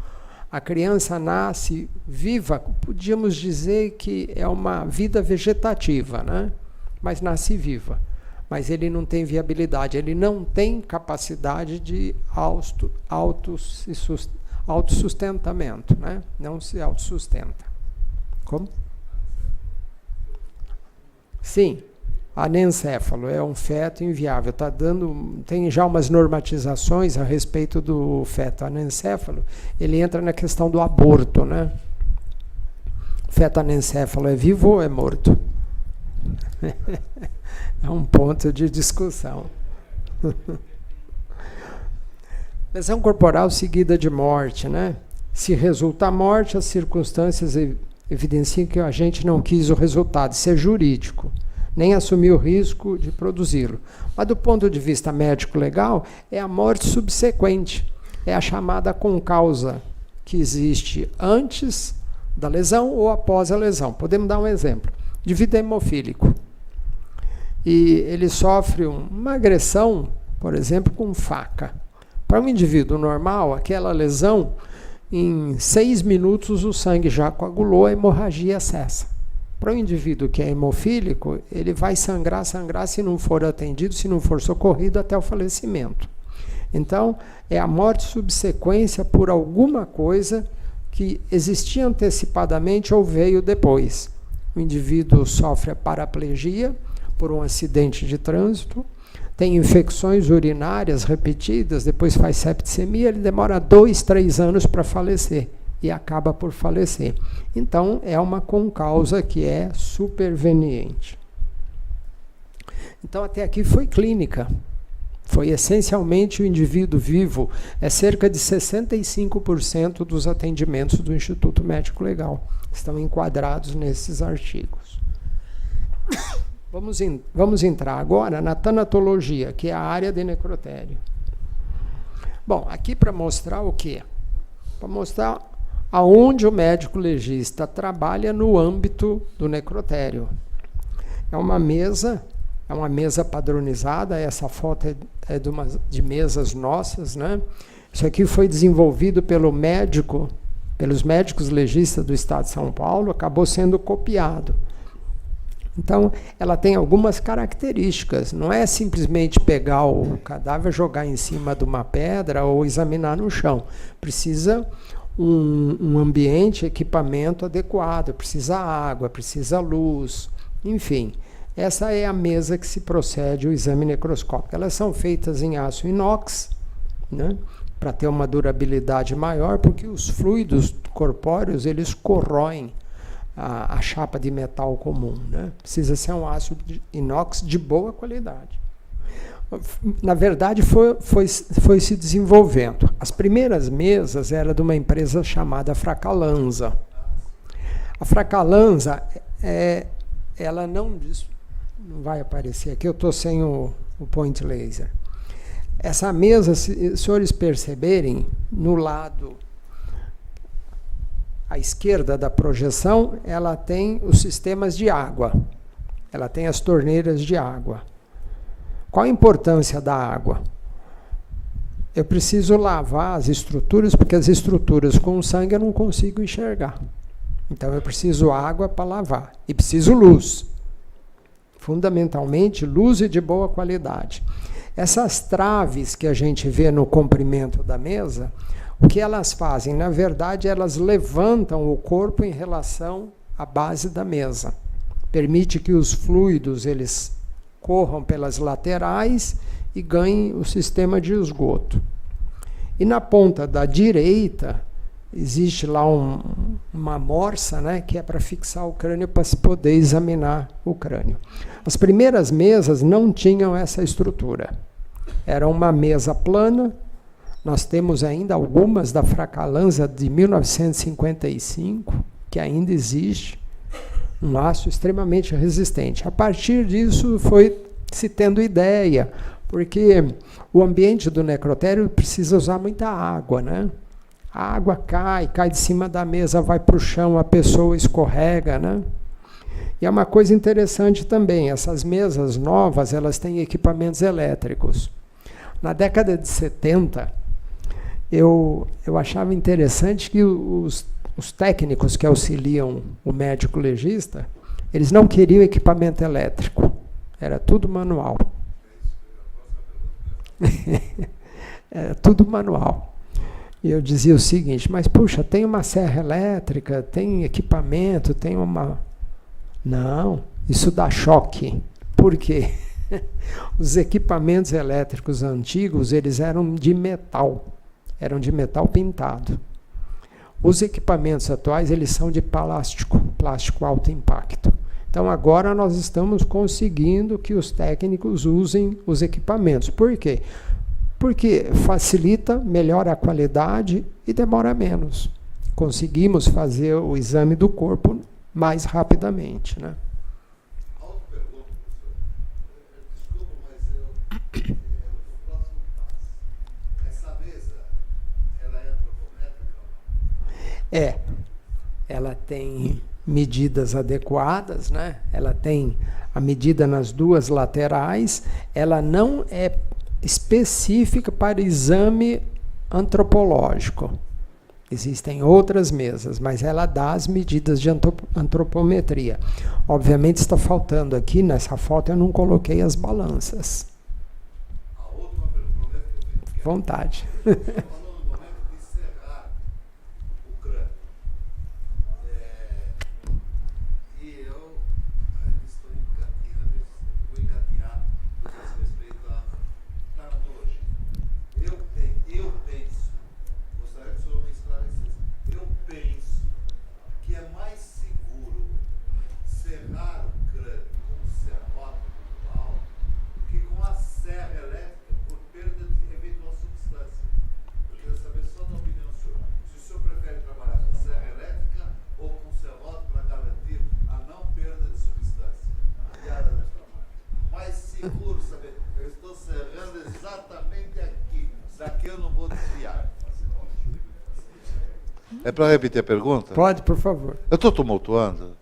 A criança nasce viva, podíamos dizer que é uma vida vegetativa, né? Mas nasce viva. Mas ele não tem viabilidade, ele não tem capacidade de autossustentamento, né? Não se autossustenta. Como? Sim, anencéfalo é um feto inviável. Tem já umas normatizações a respeito do feto anencéfalo. Ele entra na questão do aborto, né? O feto anencéfalo é vivo ou é morto? É um ponto de discussão. Lesão corporal seguida de morte, né? Se resulta a morte, as circunstâncias evidenciam que o agente não quis o resultado. Isso é jurídico, nem assumiu o risco de produzi-lo. Mas do ponto de vista médico-legal, é a morte subsequente. É a chamada concausa, que existe antes da lesão ou após a lesão. Podemos dar um exemplo. Indivíduo hemofílico. E ele sofre uma agressão, por exemplo, com faca. Para um indivíduo normal, aquela lesão, em 6 minutos o sangue já coagulou, a hemorragia cessa. Para um indivíduo que é hemofílico, ele vai sangrar, se não for atendido, se não for socorrido, até o falecimento. Então, é a morte subsequência por alguma coisa que existia antecipadamente ou veio depois. O indivíduo sofre a paraplegia por um acidente de trânsito, tem infecções urinárias repetidas, depois faz septicemia, ele demora 2, 3 anos para falecer e acaba por falecer. Então, é uma concausa que é superveniente. Então, até aqui foi clínica. Foi essencialmente o indivíduo vivo. É cerca de 65% dos atendimentos do Instituto Médico Legal. Estão enquadrados nesses artigos. Vamos entrar agora na tanatologia, que é a área de necrotério. Bom, aqui para mostrar o quê? Para mostrar aonde o médico legista trabalha no âmbito do necrotério. É uma mesa padronizada, essa foto é de mesas nossas, né? Isso aqui foi desenvolvido pelos médicos legistas do Estado de São Paulo, acabou sendo copiado. Então, ela tem algumas características, não é simplesmente pegar o cadáver, jogar em cima de uma pedra ou examinar no chão. Precisa um ambiente, equipamento adequado, precisa água, precisa luz, enfim. Essa é a mesa que se procede o exame necroscópico. Elas são feitas em aço inox, né, para ter uma durabilidade maior, porque os fluidos corpóreos, eles corroem a chapa de metal comum, né? Precisa ser um aço de inox de boa qualidade. Na verdade, foi se desenvolvendo. As primeiras mesas eram de uma empresa chamada Fracalanza. A Fracalanza, ela não vai aparecer aqui, eu estou sem o point laser. Essa mesa, se os senhores perceberem, no lado à esquerda da projeção, ela tem os sistemas de água. Ela tem as torneiras de água. Qual a importância da água? Eu preciso lavar as estruturas, porque as estruturas com sangue eu não consigo enxergar. Então eu preciso água para lavar. E preciso luz. Fundamentalmente, luz e de boa qualidade. Essas traves que a gente vê no comprimento da mesa, o que elas fazem? Na verdade, elas levantam o corpo em relação à base da mesa. Permite que os fluidos eles corram pelas laterais e ganhem o sistema de esgoto. E na ponta da direita, existe lá uma morsa, né, que é para fixar o crânio para se poder examinar o crânio. As primeiras mesas não tinham essa estrutura. Era uma mesa plana. Nós temos ainda algumas da Fracalanza de 1955, que ainda existe, um aço extremamente resistente. A partir disso foi se tendo ideia, porque o ambiente do necrotério precisa usar muita água, né? A água cai de cima da mesa, vai para o chão, a pessoa escorrega, né? E é uma coisa interessante também, essas mesas novas, elas têm equipamentos elétricos. Na década de 70, eu achava interessante que os técnicos que auxiliam o médico legista, eles não queriam equipamento elétrico, era tudo manual. Era tudo manual. E eu dizia o seguinte, mas puxa, tem uma serra elétrica, tem equipamento, tem uma... Não, isso dá choque. Por quê? Os equipamentos elétricos antigos, eles eram de metal pintado. Os equipamentos atuais, eles são de plástico alto impacto. Então, agora nós estamos conseguindo que os técnicos usem os equipamentos. Por quê? Porque facilita, melhora a qualidade e demora menos. Conseguimos fazer o exame do corpo mais rapidamente, né? Outra pergunta, professor. Desculpa, mas o próximo passo. Essa mesa, ela é antropométrica ou não? Ela tem medidas adequadas, né? Ela tem a medida nas duas laterais, ela não é específica para exame antropológico. Existem outras mesas, mas ela dá as medidas de antropometria. Obviamente está faltando aqui, nessa foto eu não coloquei as balanças. A última pergunta que eu tenho. Vontade. Você falou no momento de serrar o crânio. É para repetir a pergunta? Pode, por favor. Eu estou tumultuando?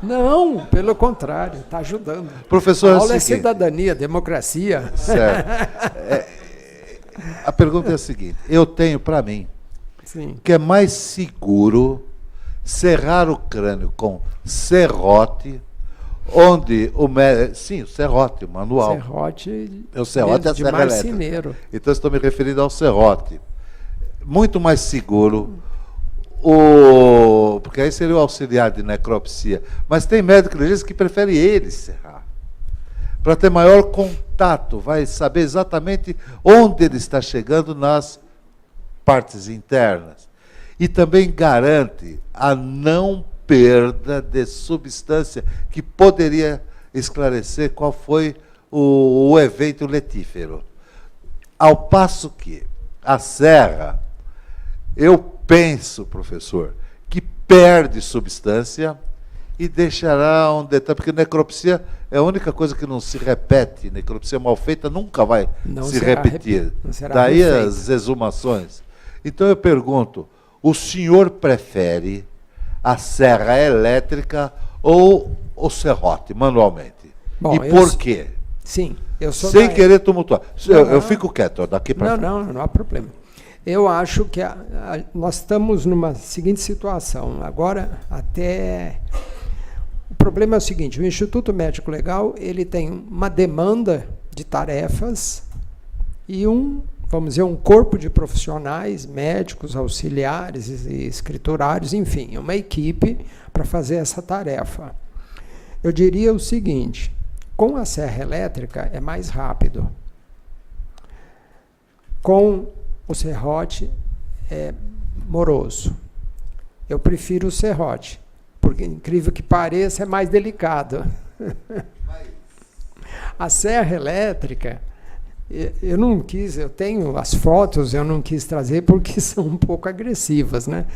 Não, pelo contrário, está ajudando. Professor, a aula é seguinte, cidadania, democracia. certo. A pergunta é a seguinte: eu tenho para mim Sim. que é mais seguro serrar o crânio com serrote, onde o médico... Sim, o serrote, o manual. Serrote, O serrote é a de serra elétrica. marceneiro. Então, estou me referindo ao serrote. Muito mais seguro, porque aí seria o auxiliar de necropsia. Mas tem médico legista que prefere ele serrar, para ter maior contato, vai saber exatamente onde ele está chegando nas partes internas. E também garante a não perda de substância que poderia esclarecer qual foi o evento letífero. Ao passo que a serra, eu penso, professor, que perde substância e deixará um detalhe, porque necropsia é a única coisa que não se repete. Necropsia mal feita nunca vai se repetir. Daí refeita. as exumações. Então eu pergunto, o senhor prefere a serra elétrica ou o serrote, manualmente? Bom, E por quê? Sim, eu sou Sem querer tumultuar. Eu fico quieto, daqui para frente. Não há problema. Eu acho que nós estamos numa seguinte situação. Agora, até... O problema é o seguinte, o Instituto Médico Legal, ele tem uma demanda de tarefas e vamos dizer, um corpo de profissionais, médicos, auxiliares e escriturários, enfim, uma equipe para fazer essa tarefa. Eu diria o seguinte, com a serra elétrica é mais rápido. Com o serrote é moroso. Eu prefiro o serrote, porque, incrível que pareça, é mais delicado. A serra elétrica, eu não quis, eu tenho as fotos, eu não quis trazer porque são um pouco agressivas, né?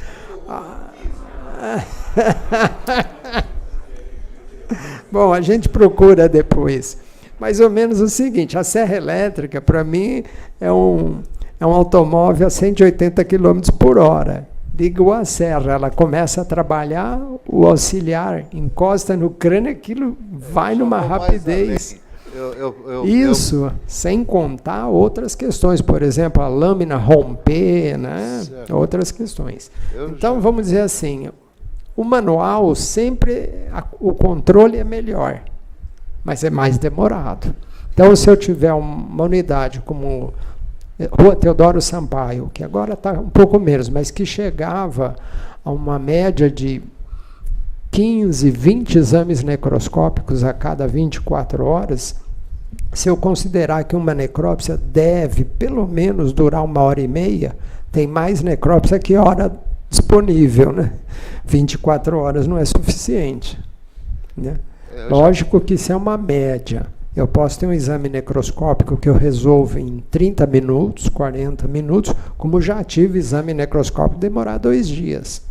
Bom, a gente procura depois. Mais ou menos o seguinte, a serra elétrica, para mim, é um automóvel a 180 km por hora. Ligou a serra, ela começa a trabalhar, o auxiliar encosta no crânio, aquilo vai numa rapidez. Isso, sem contar outras questões, por exemplo, a lâmina romper, né? Outras questões. Então, vamos dizer assim, o manual sempre, o controle é melhor, mas é mais demorado. Então, se eu tiver uma unidade como Rua Teodoro Sampaio, que agora está um pouco menos, mas que chegava a uma média de 15, 20 exames necroscópicos a cada 24 horas, se eu considerar que uma necrópsia deve pelo menos durar 1h30, tem mais necrópsia que hora disponível, né? 24 horas não é suficiente, né? Lógico que isso é uma média. Eu posso ter um exame necroscópico que eu resolvo em 30 minutos, 40 minutos, como já tive exame necroscópico demorar 2 dias.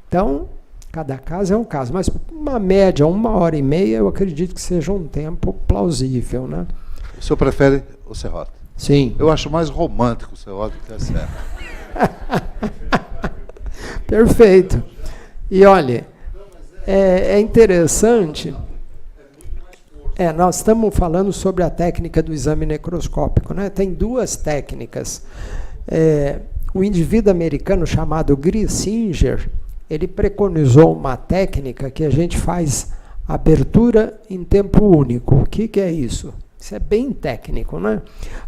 Então, cada caso é um caso, mas uma média, 1h30, eu acredito que seja um tempo plausível, né? O senhor prefere o serrote? Sim. Eu acho mais romântico o serrote que a serra. Perfeito. E olha, é interessante... nós estamos falando sobre a técnica do exame necroscópico, né? Tem 2 técnicas. O indivíduo americano chamado Grissinger, ele preconizou uma técnica que a gente faz abertura em tempo único. O que é isso? Isso é bem técnico, né?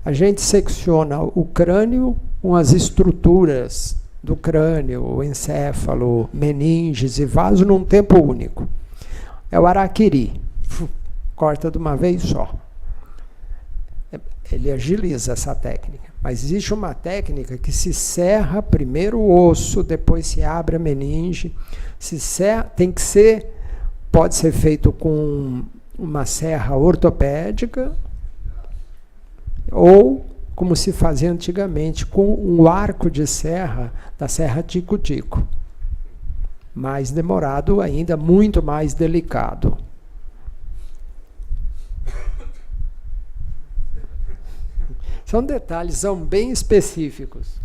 A gente secciona o crânio com as estruturas do crânio, o encéfalo, meninges e vaso num tempo único. É o harakiri. Corta de uma vez só. Ele agiliza essa técnica. Mas existe uma técnica que se serra primeiro o osso, depois se abre a meninge. Tem que ser, pode ser feito com uma serra ortopédica ou, como se fazia antigamente, com um arco de serra da serra tico-tico. Mais demorado ainda, muito mais delicado. São detalhes, são bem específicos.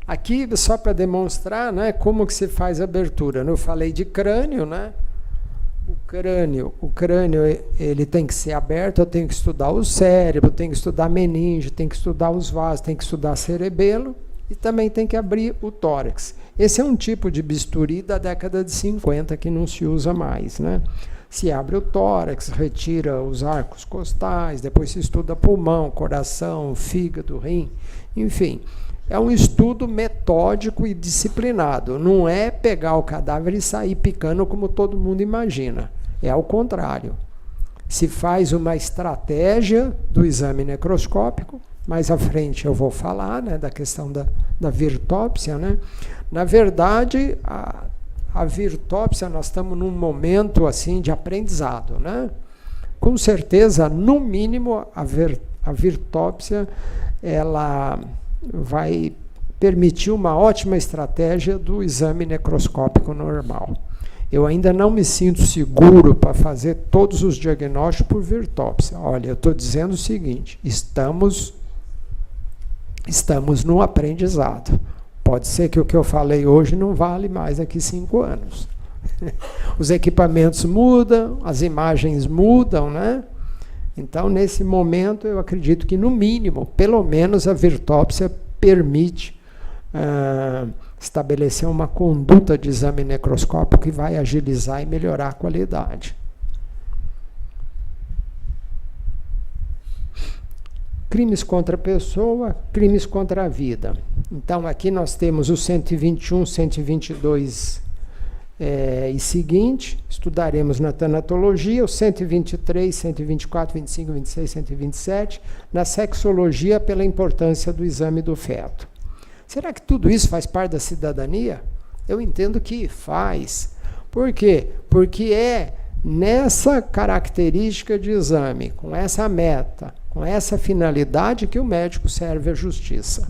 Aqui, só para demonstrar, né, como que se faz a abertura. Eu falei de crânio, né? O crânio ele tem que ser aberto, eu tenho que estudar o cérebro, tenho que estudar a meninge, tenho que estudar os vasos, tenho que estudar cerebelo e também tem que abrir o tórax. Esse é um tipo de bisturi da década de 50 que não se usa mais, né? Se abre o tórax, retira os arcos costais, depois se estuda pulmão, coração, fígado, rim, enfim. É um estudo metódico e disciplinado. Não é pegar o cadáver e sair picando como todo mundo imagina. É ao contrário. Se faz uma estratégia do exame necroscópico. Mais à frente eu vou falar, né, da questão da virtópsia. Né? Na verdade, a virtópsia, nós estamos num momento assim, de aprendizado. Né? Com certeza, no mínimo, a virtópsia ela vai permitir uma ótima estratégia do exame necroscópico normal. Eu ainda não me sinto seguro para fazer todos os diagnósticos por virtópsia. Olha, eu estou dizendo o seguinte, estamos no aprendizado. Pode ser que o que eu falei hoje não vale mais daqui 5 anos. Os equipamentos mudam, as imagens mudam, né? Então, nesse momento, eu acredito que, no mínimo, pelo menos a virtópsia permite estabelecer uma conduta de exame necroscópico que vai agilizar e melhorar a qualidade. Crimes contra a pessoa, crimes contra a vida. Então, aqui nós temos o 121, 122 e seguinte, estudaremos na tanatologia, o 123, 124, 25, 26, 127, na sexologia pela importância do exame do feto. Será que tudo isso faz parte da cidadania? Eu entendo que faz. Por quê? Porque é nessa característica de exame, com essa meta, com essa finalidade que o médico serve à justiça.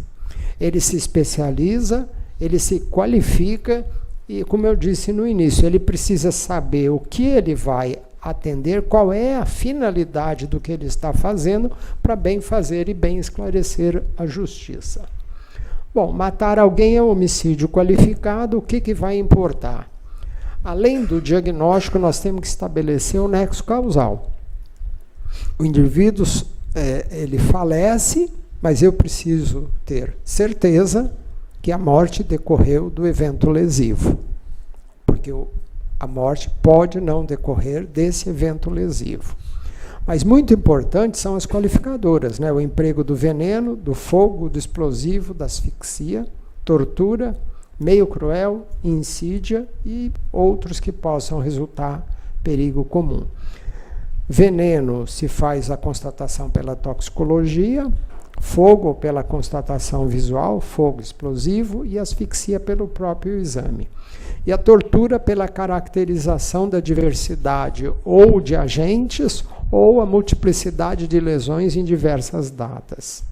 Ele se especializa, ele se qualifica e, como eu disse no início, ele precisa saber o que ele vai atender, qual é a finalidade do que ele está fazendo para bem fazer e bem esclarecer a justiça. Bom, matar alguém é homicídio qualificado, o que vai importar? Além do diagnóstico, nós temos que estabelecer o nexo causal. O indivíduo ele falece, mas eu preciso ter certeza que a morte decorreu do evento lesivo, porque a morte pode não decorrer desse evento lesivo. Mas muito importante são as qualificadoras, né? O emprego do veneno, do fogo, do explosivo, da asfixia, tortura, meio cruel, insídia e outros que possam resultar perigo comum. Veneno se faz a constatação pela toxicologia, fogo pela constatação visual, fogo explosivo, e asfixia pelo próprio exame. E a tortura pela caracterização da diversidade ou de agentes ou a multiplicidade de lesões em diversas datas.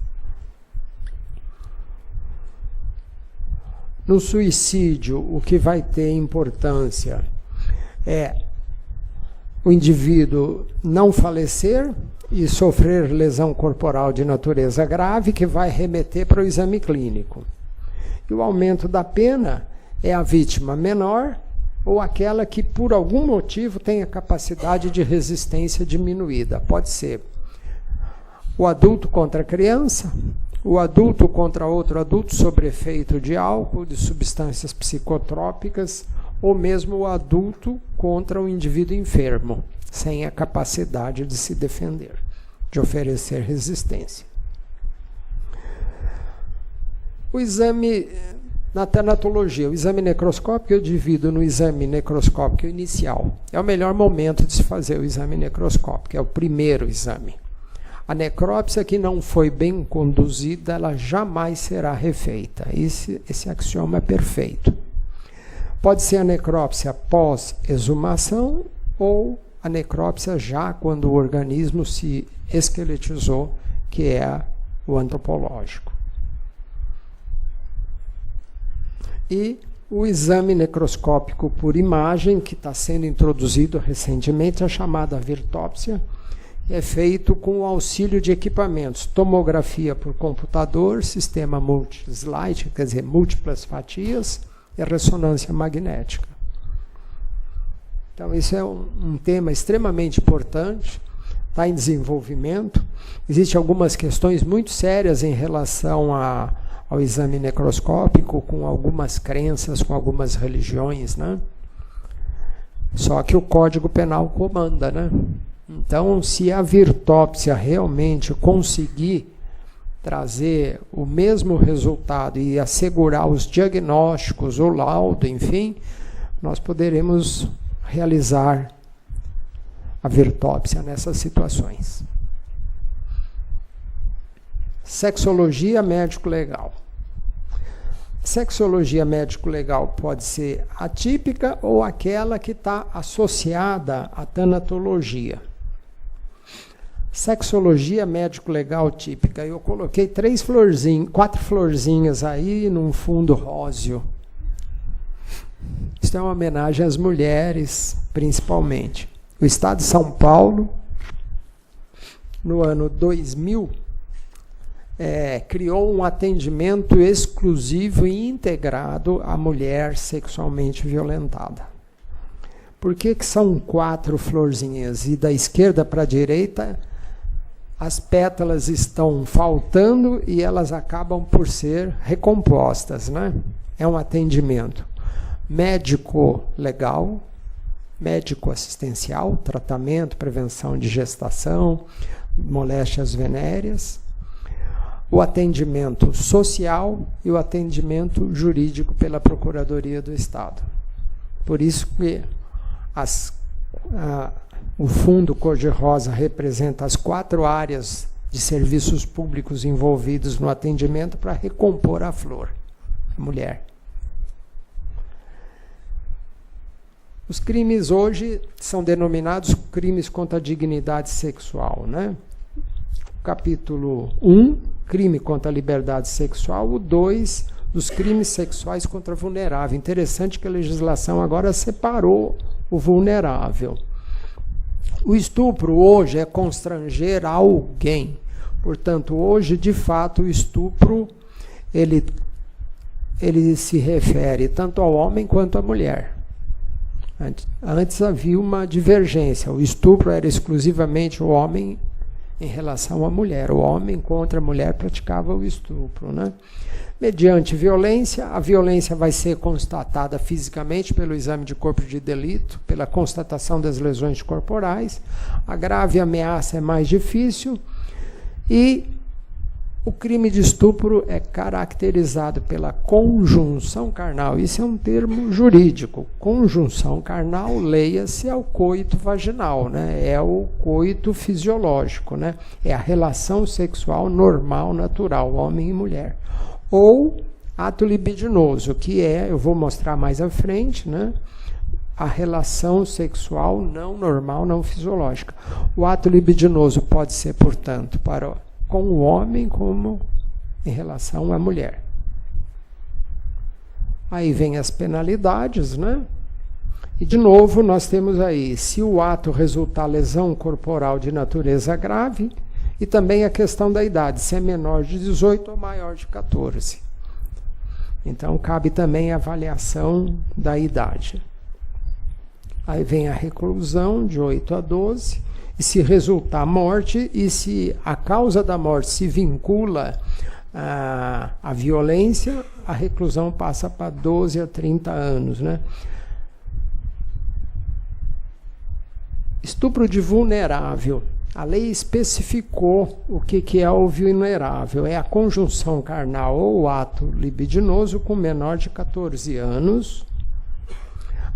No suicídio, o que vai ter importância é o indivíduo não falecer e sofrer lesão corporal de natureza grave, que vai remeter para o exame clínico. E o aumento da pena é a vítima menor ou aquela que, por algum motivo, tem a capacidade de resistência diminuída. Pode ser o adulto contra a criança, o adulto contra outro adulto sob efeito de álcool, de substâncias psicotrópicas, ou mesmo o adulto contra o indivíduo enfermo, sem a capacidade de se defender, de oferecer resistência. O exame na tanatologia, o exame necroscópico, eu divido no exame necroscópico inicial. É o melhor momento de se fazer o exame necroscópico, é o primeiro exame. A necrópsia que não foi bem conduzida, ela jamais será refeita. Esse axioma é perfeito. Pode ser a necrópsia pós-exumação ou a necrópsia já quando o organismo se esqueletizou, que é o antropológico. E o exame necroscópico por imagem, que está sendo introduzido recentemente, a chamada virtópsia, é feito com o auxílio de equipamentos, tomografia por computador, sistema multi-slide, quer dizer, múltiplas fatias, e ressonância magnética. Então, isso é um tema extremamente importante, está em desenvolvimento. Existem algumas questões muito sérias em relação ao exame necroscópico, com algumas crenças, com algumas religiões, né? Só que o Código Penal comanda, né? Então, se a virtópsia realmente conseguir trazer o mesmo resultado e assegurar os diagnósticos, o laudo, enfim, nós poderemos realizar a virtópsia nessas situações. Sexologia médico-legal. Sexologia médico-legal pode ser atípica ou aquela que está associada à tanatologia. Sexologia médico-legal típica. Eu coloquei 4 florzinhas aí num fundo róseo. Isso é uma homenagem às mulheres, principalmente. O Estado de São Paulo, no ano 2000, criou um atendimento exclusivo e integrado à mulher sexualmente violentada. Por que são 4 florzinhas? E da esquerda para a direita, as pétalas estão faltando e elas acabam por ser recompostas, né? É um atendimento médico legal, médico assistencial, tratamento, prevenção de gestação, moléstias venéreas, o atendimento social e o atendimento jurídico pela Procuradoria do Estado. Por isso que o fundo cor-de-rosa representa as 4 áreas de serviços públicos envolvidos no atendimento para recompor a flor, a mulher. Os crimes hoje são denominados crimes contra a dignidade sexual, né? O capítulo 1, crime contra a liberdade sexual, o 2, dos crimes sexuais contra vulnerável. Interessante que a legislação agora separou o vulnerável. O estupro hoje é constranger alguém. Portanto, hoje, de fato, o estupro ele se refere tanto ao homem quanto à mulher. Antes havia uma divergência. O estupro era exclusivamente o homem em relação à mulher. O homem contra a mulher praticava o estupro, né? Mediante violência, a violência vai ser constatada fisicamente pelo exame de corpo de delito, pela constatação das lesões corporais. A grave ameaça é mais difícil e o crime de estupro é caracterizado pela conjunção carnal. Isso é um termo jurídico. Conjunção carnal, leia-se ao coito vaginal, né? É o coito fisiológico, né? É a relação sexual normal, natural, homem e mulher. Ou ato libidinoso, que eu vou mostrar mais à frente, né? A relação sexual não normal, não fisiológica. O ato libidinoso pode ser, portanto, com o homem como em relação à mulher. Aí vem as penalidades, né? E de novo nós temos aí, se o ato resultar lesão corporal de natureza grave, e também a questão da idade, se é menor de 18 ou maior de 14. Então cabe também a avaliação da idade. Aí vem a reclusão de 8 a 12, e se resultar morte, e se a causa da morte se vincula à violência, a reclusão passa para 12 a 30 anos, né? Estupro de vulnerável. A lei especificou o que é o vulnerável. É a conjunção carnal ou o ato libidinoso com menor de 14 anos,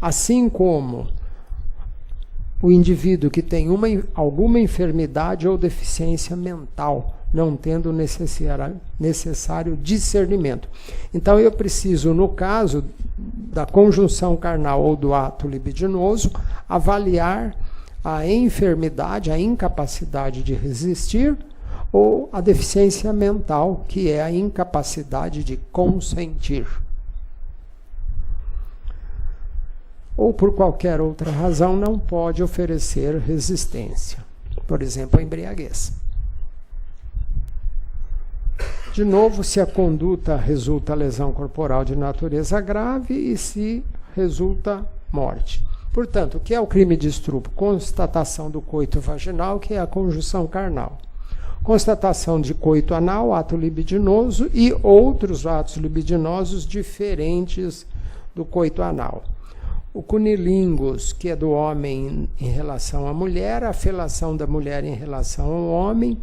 assim como o indivíduo que tem alguma enfermidade ou deficiência mental, não tendo necessário discernimento. Então, eu preciso, no caso da conjunção carnal ou do ato libidinoso, avaliar a enfermidade, a incapacidade de resistir, ou a deficiência mental, que é a incapacidade de consentir. Ou por qualquer outra razão não pode oferecer resistência. por exemplo, a embriaguez. De novo, se a conduta resulta lesão corporal de natureza grave e se resulta morte. Portanto, o que é o crime de estupro? Constatação do coito vaginal, que é a conjunção carnal. Constatação de coito anal, ato libidinoso, e outros atos libidinosos diferentes do coito anal. O cunilingus, que é do homem em relação à mulher, a felação da mulher em relação ao homem,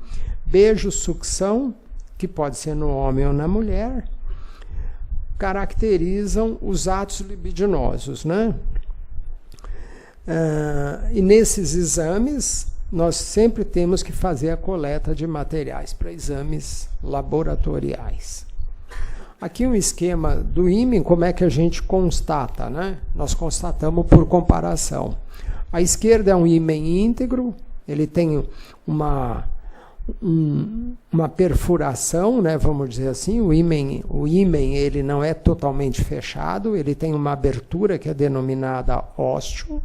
beijo, sucção, que pode ser no homem ou na mulher, caracterizam os atos libidinosos, né? E nesses exames, nós sempre temos que fazer a coleta de materiais para exames laboratoriais. Aqui um esquema do ímen, como é que a gente constata, né? Nós constatamos por comparação. À esquerda é um ímen íntegro, ele tem uma perfuração, né, vamos dizer assim. O ímen ele não é totalmente fechado, ele tem uma abertura que é denominada ósteo.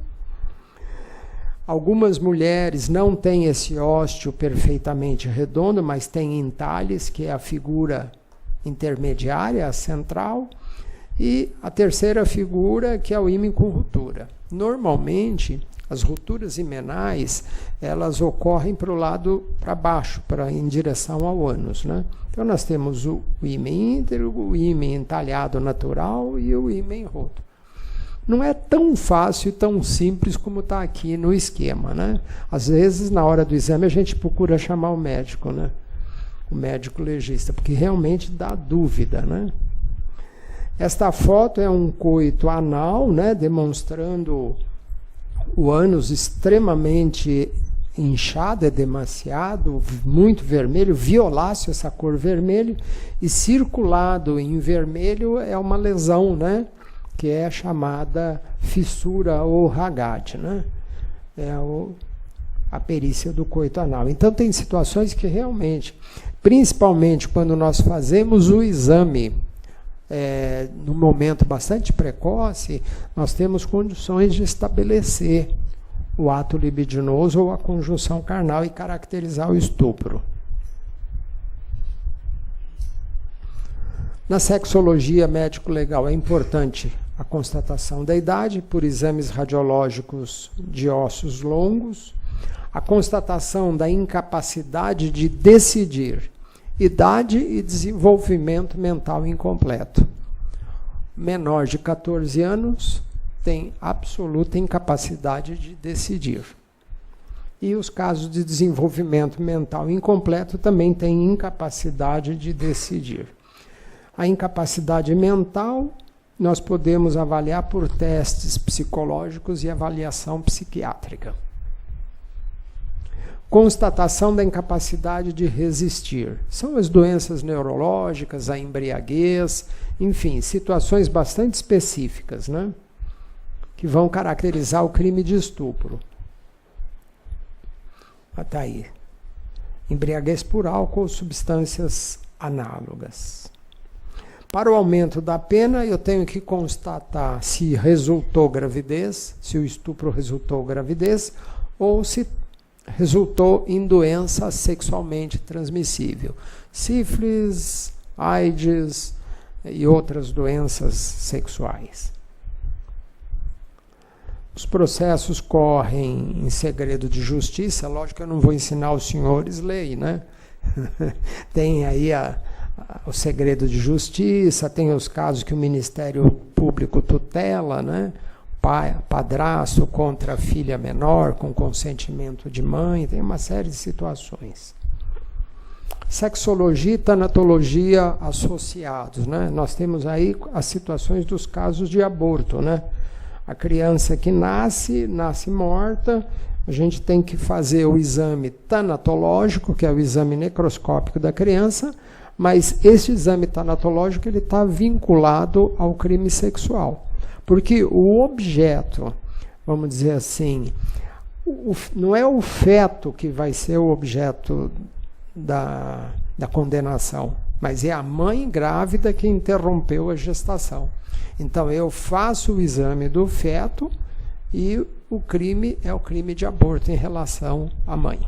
Algumas mulheres não têm esse ósteo perfeitamente redondo, mas têm entalhes, que é a figura intermediária, a central, e a terceira figura, que é o ímen com ruptura. Normalmente, as rupturas imenais, elas ocorrem para o lado, para baixo, em direção ao ânus, né? Então, nós temos o ímen íntegro, o ímen entalhado natural e o ímen roto. Não é tão fácil e tão simples como está aqui no esquema, né? Às vezes, na hora do exame, a gente procura chamar o médico, né? O médico legista, porque realmente dá dúvida, né? Esta foto é um coito anal, né? Demonstrando o ânus extremamente inchado, demasiado, muito vermelho, violáceo essa cor vermelho, e circulado em vermelho é uma lesão, né? Que é chamada fissura ou Hagat, né? É a perícia do coito anal. Então tem situações que realmente, principalmente quando nós fazemos o exame no momento bastante precoce, nós temos condições de estabelecer o ato libidinoso ou a conjunção carnal e caracterizar o estupro. Na sexologia médico-legal é importante a constatação da idade por exames radiológicos de ossos longos, a constatação da incapacidade de decidir, idade e desenvolvimento mental incompleto. Menor de 14 anos tem absoluta incapacidade de decidir. E os casos de desenvolvimento mental incompleto também têm incapacidade de decidir. A incapacidade mental nós podemos avaliar por testes psicológicos e avaliação psiquiátrica. Constatação da incapacidade de resistir. São as doenças neurológicas, a embriaguez, enfim, situações bastante específicas, né? Que vão caracterizar o crime de estupro. Está aí. Embriaguez por álcool ou substâncias análogas. Para o aumento da pena, eu tenho que constatar se resultou gravidez, se o estupro resultou gravidez, ou se resultou em doença sexualmente transmissível. Sífilis, AIDS e outras doenças sexuais. Os processos correm em segredo de justiça, lógico que eu não vou ensinar os senhores lei, né? Tem aí o segredo de justiça, tem os casos que o Ministério Público tutela, né? Padrasto contra filha menor, com consentimento de mãe, tem uma série de situações. Sexologia e tanatologia associados, né? Nós temos aí as situações dos casos de aborto, né? A criança que nasce morta, a gente tem que fazer o exame tanatológico, que é o exame necroscópico da criança, mas esse exame tanatológico ele está vinculado ao crime sexual. Porque o objeto, vamos dizer assim, não é o feto que vai ser o objeto da condenação, mas é a mãe grávida que interrompeu a gestação. Então, eu faço o exame do feto e o crime é o crime de aborto em relação à mãe.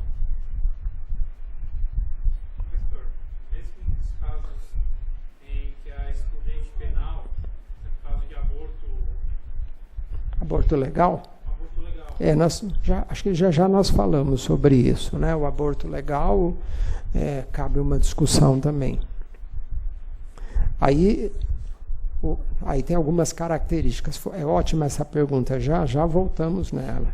Aborto legal? Acho que já nós falamos sobre isso, né? O aborto legal, cabe uma discussão também. Aí tem algumas características. É ótima essa pergunta, já voltamos nela.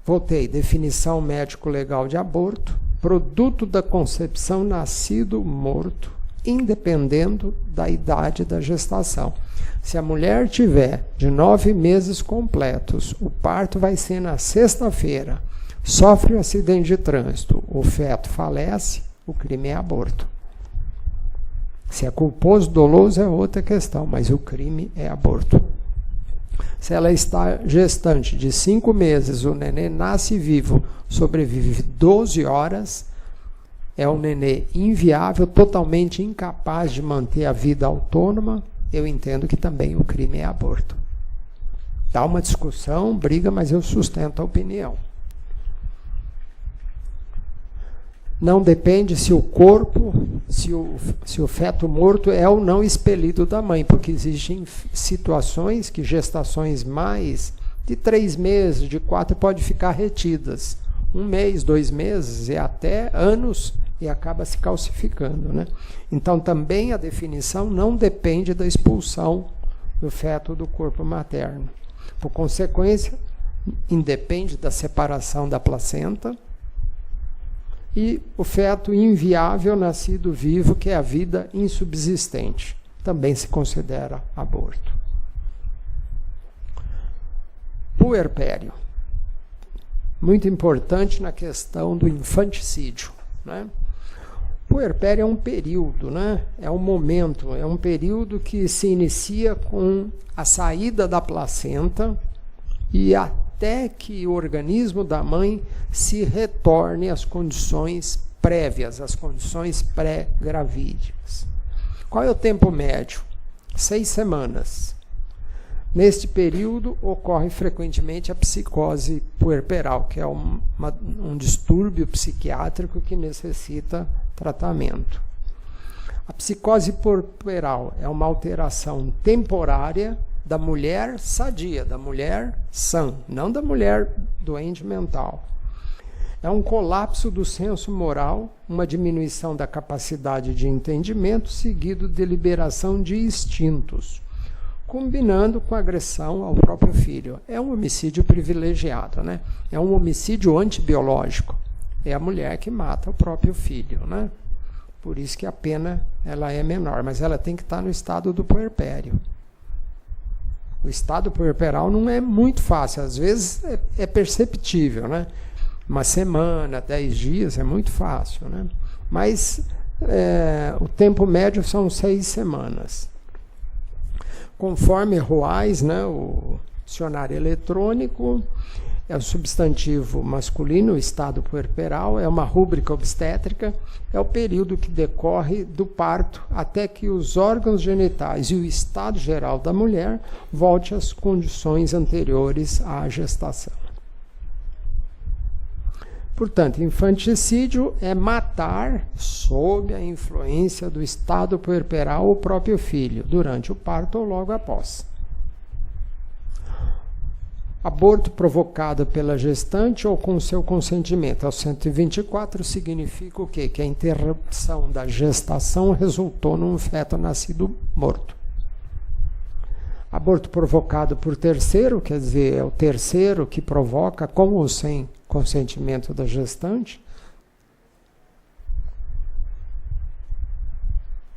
Voltei, definição médico-legal de aborto: produto da concepção nascido morto, independendo da idade da gestação. Se a mulher tiver de 9 meses completos, o parto vai ser na sexta-feira, sofre um acidente de trânsito, o feto falece, o crime é aborto. Se é culposo, doloso é outra questão, mas o crime é aborto. Se ela está gestante de 5 meses, o nenê nasce vivo, sobrevive 12 horas, é um nenê inviável, totalmente incapaz de manter a vida autônoma, eu entendo que também o crime é aborto. Dá uma discussão, briga, mas eu sustento a opinião. Não depende se o corpo, se o feto morto é ou não expelido da mãe, porque existem situações que gestações mais de 3 meses, de 4, pode ficar retidas. 1 mês, 2 meses e até anos, e acaba se calcificando, né? Então também a definição não depende da expulsão do feto do corpo materno. Por consequência, independe da separação da placenta, e o feto inviável nascido vivo, que é a vida insubsistente, também se considera aborto. Puerpério. Muito importante na questão do infanticídio, né? Puerpério é um período, né? É um momento, é um período que se inicia com a saída da placenta e até que o organismo da mãe se retorne às condições prévias, às condições pré-gravídicas. Qual é o tempo médio? 6 semanas. Neste período ocorre frequentemente a psicose puerperal, que é um distúrbio psiquiátrico que necessita tratamento. A psicose puerperal é uma alteração temporária da mulher sadia, da mulher sã, não da mulher doente mental. É um colapso do senso moral, uma diminuição da capacidade de entendimento, seguido de liberação de instintos, combinando com agressão ao próprio filho. É um homicídio privilegiado, né? É um homicídio antibiológico. É a mulher que mata o próprio filho, né? Por isso que a pena ela é menor, mas ela tem que estar no estado do puerpério. O estado puerperal não é muito fácil, às vezes é perceptível, né? 1 semana, 10 dias é muito fácil, né? Mas o tempo médio são 6 semanas. Conforme Roais, né, o dicionário eletrônico, é o substantivo masculino, o estado puerperal, é uma rúbrica obstétrica, é o período que decorre do parto até que os órgãos genitais e o estado geral da mulher volte às condições anteriores à gestação. Portanto, infanticídio é matar, sob a influência do estado puerperal, o próprio filho, durante o parto ou logo após. Aborto provocado pela gestante ou com seu consentimento. Ao 124 significa o quê? Que a interrupção da gestação resultou num feto nascido morto. Aborto provocado por terceiro, quer dizer, é o terceiro que provoca, com ou sem consentimento da gestante.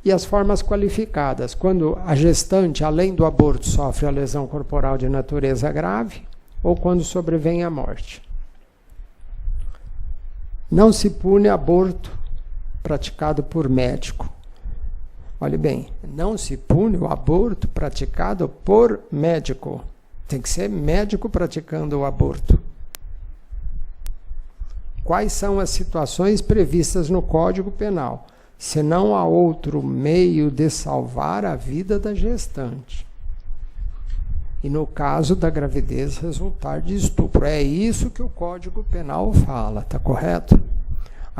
E as formas qualificadas, quando a gestante, além do aborto, sofre a lesão corporal de natureza grave, ou quando sobrevém a morte. Não se pune aborto praticado por médico. Olhe bem, não se pune o aborto praticado por médico. Tem que ser médico praticando o aborto. Quais são as situações previstas no Código Penal? Se não há outro meio de salvar a vida da gestante. E no caso da gravidez resultar de estupro. É isso que o Código Penal fala, tá correto?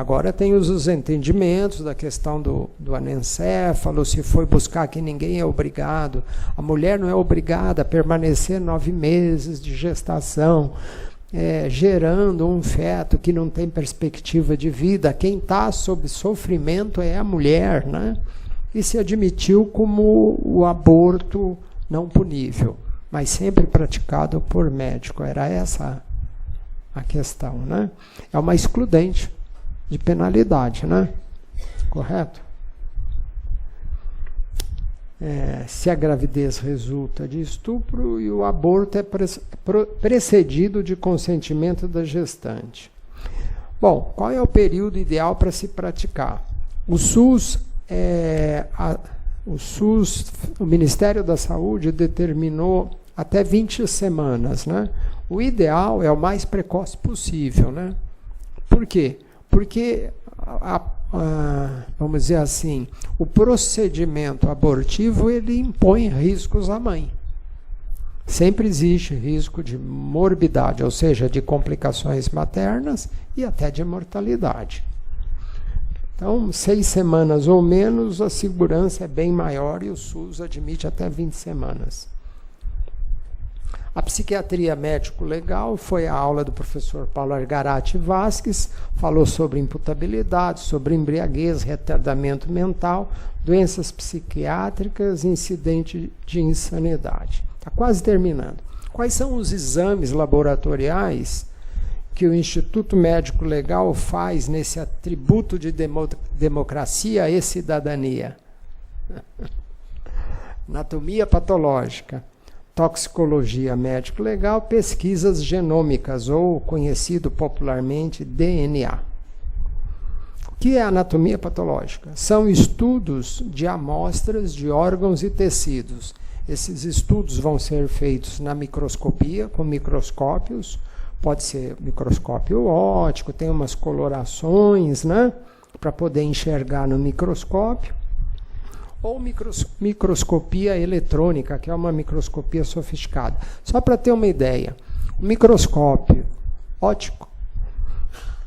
Agora tem os entendimentos da questão do anencéfalo, se foi buscar que ninguém é obrigado. A mulher não é obrigada a permanecer 9 meses de gestação, gerando um feto que não tem perspectiva de vida. Quem está sob sofrimento é a mulher, né? E se admitiu como o aborto não punível, mas sempre praticado por médico. Era essa a questão, né? É uma excludente de penalidade, né? Correto? Se a gravidez resulta de estupro e o aborto é precedido de consentimento da gestante. Bom, qual é o período ideal para se praticar? O SUS, o Ministério da Saúde determinou até 20 semanas, né? O ideal é o mais precoce possível, né? Por quê? Porque, vamos dizer assim, o procedimento abortivo ele impõe riscos à mãe. Sempre existe risco de morbidade, ou seja, de complicações maternas e até de mortalidade. Então, 6 semanas ou menos, a segurança é bem maior e o SUS admite até 20 semanas. A psiquiatria médico-legal foi a aula do professor Paulo Argarati Vasques, falou sobre imputabilidade, sobre embriaguez, retardamento mental, doenças psiquiátricas, incidente de insanidade. Está quase terminando. Quais são os exames laboratoriais que o Instituto Médico Legal faz nesse atributo de democracia e cidadania? Anatomia patológica, toxicologia médico-legal, pesquisas genômicas, ou conhecido popularmente DNA. O que é anatomia patológica? São estudos de amostras de órgãos e tecidos. Esses estudos vão ser feitos na microscopia, com microscópios, pode ser microscópio óptico, tem umas colorações, né, para poder enxergar no microscópio, ou microscopia eletrônica, que é uma microscopia sofisticada. Só para ter uma ideia, o microscópio óptico,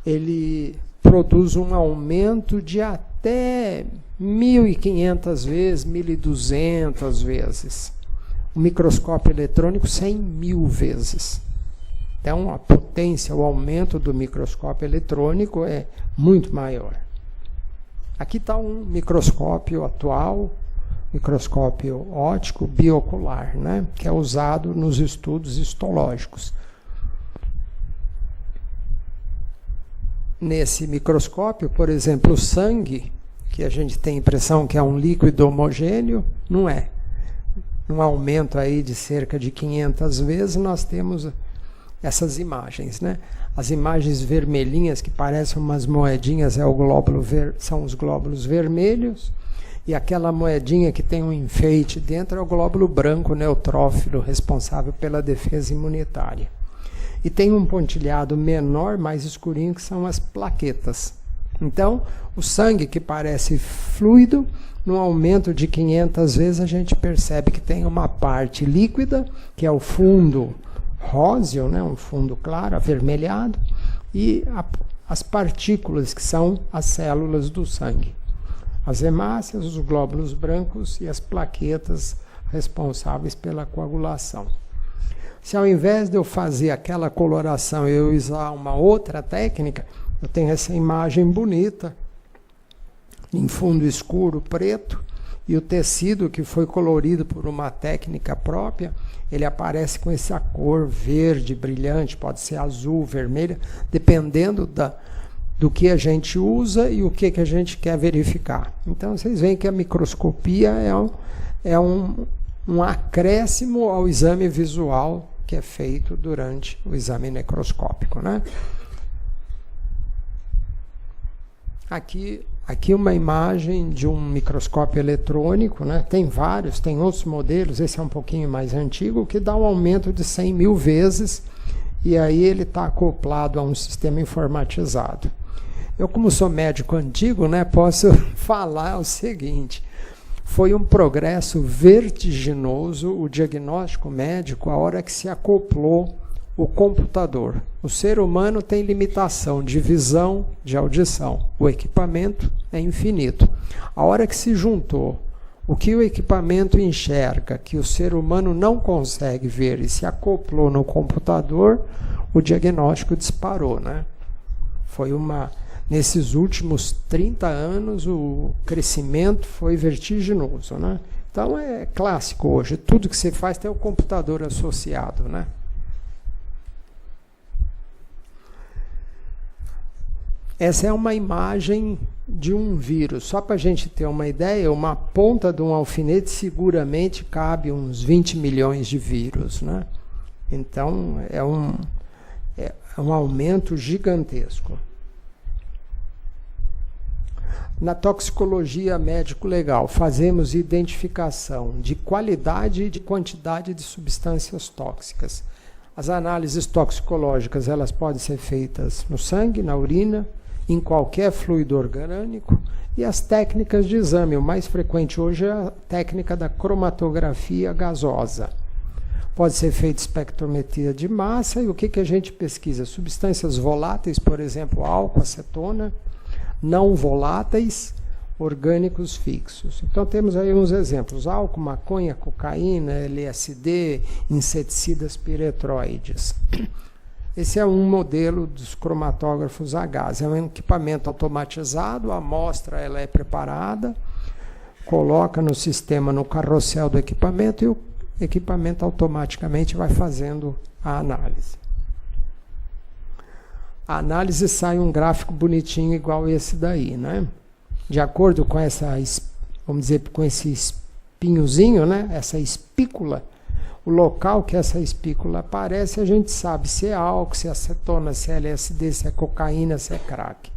ele produz um aumento de até 1.500 vezes, 1.200 vezes. O microscópio eletrônico, 100.000 vezes. Então, a potência, o aumento do microscópio eletrônico é muito maior. Aqui está um microscópio atual, microscópio óptico biocular, né, que é usado nos estudos histológicos. Nesse microscópio, por exemplo, o sangue, que a gente tem a impressão que é um líquido homogêneo, não é. Um aumento aí de cerca de 500 vezes, nós temos essas imagens, né? As imagens vermelhinhas, que parecem umas moedinhas, são os glóbulos vermelhos, e aquela moedinha que tem um enfeite dentro é o glóbulo branco neutrófilo, responsável pela defesa imunitária. E tem um pontilhado menor, mais escurinho, que são as plaquetas. Então, o sangue, que parece fluido, no aumento de 500 vezes, a gente percebe que tem uma parte líquida, que é o fundo róseo, né, um fundo claro, avermelhado, e as partículas, que são as células do sangue. As hemácias, os glóbulos brancos e as plaquetas responsáveis pela coagulação. Se ao invés de eu fazer aquela coloração, eu usar uma outra técnica, eu tenho essa imagem bonita, em fundo escuro, preto, e o tecido que foi colorido por uma técnica própria, ele aparece com essa cor verde, brilhante, pode ser azul, vermelha, dependendo do que a gente usa e o que a gente quer verificar. Então, vocês veem que a microscopia é um acréscimo ao exame visual que é feito durante o exame necroscópico, né? Aqui uma imagem de um microscópio eletrônico, né? Tem vários, tem outros modelos, esse é um pouquinho mais antigo, que dá um aumento de 100.000 vezes, e aí ele está acoplado a um sistema informatizado. Eu, como sou médico antigo, né, posso falar o seguinte: foi um progresso vertiginoso o diagnóstico médico a hora que se acoplou o computador. O ser humano tem limitação de visão, de audição. O equipamento é infinito. A hora que se juntou o que o equipamento enxerga, que o ser humano não consegue ver, e se acoplou no computador, o diagnóstico disparou, né? Nesses últimos 30 anos, o crescimento foi vertiginoso, né? Então é clássico hoje, tudo que você faz tem o computador associado, né? Essa é uma imagem de um vírus. Só para a gente ter uma ideia, uma ponta de um alfinete seguramente cabe uns 20 milhões de vírus, né? Então é um aumento gigantesco. Na toxicologia médico-legal, fazemos identificação de qualidade e de quantidade de substâncias tóxicas. As análises toxicológicas, elas podem ser feitas no sangue, na urina, em qualquer fluido orgânico, e as técnicas de exame, o mais frequente hoje é a técnica da cromatografia gasosa. Pode ser feita espectrometria de massa, e o que a gente pesquisa? Substâncias voláteis, por exemplo, álcool, acetona, não voláteis, orgânicos fixos. Então temos aí uns exemplos: álcool, maconha, cocaína, LSD, inseticidas piretroides. Esse é um modelo dos cromatógrafos a gás. É um equipamento automatizado, a amostra ela é preparada, coloca no sistema, no carrossel do equipamento, e o equipamento automaticamente vai fazendo a análise. A análise sai um gráfico bonitinho igual esse daí, né? De acordo com essa, vamos dizer, com esse espinhozinho, né? Essa espícula, o local que essa espícula aparece, a gente sabe se é álcool, se é acetona, se é LSD, se é cocaína, se é crack.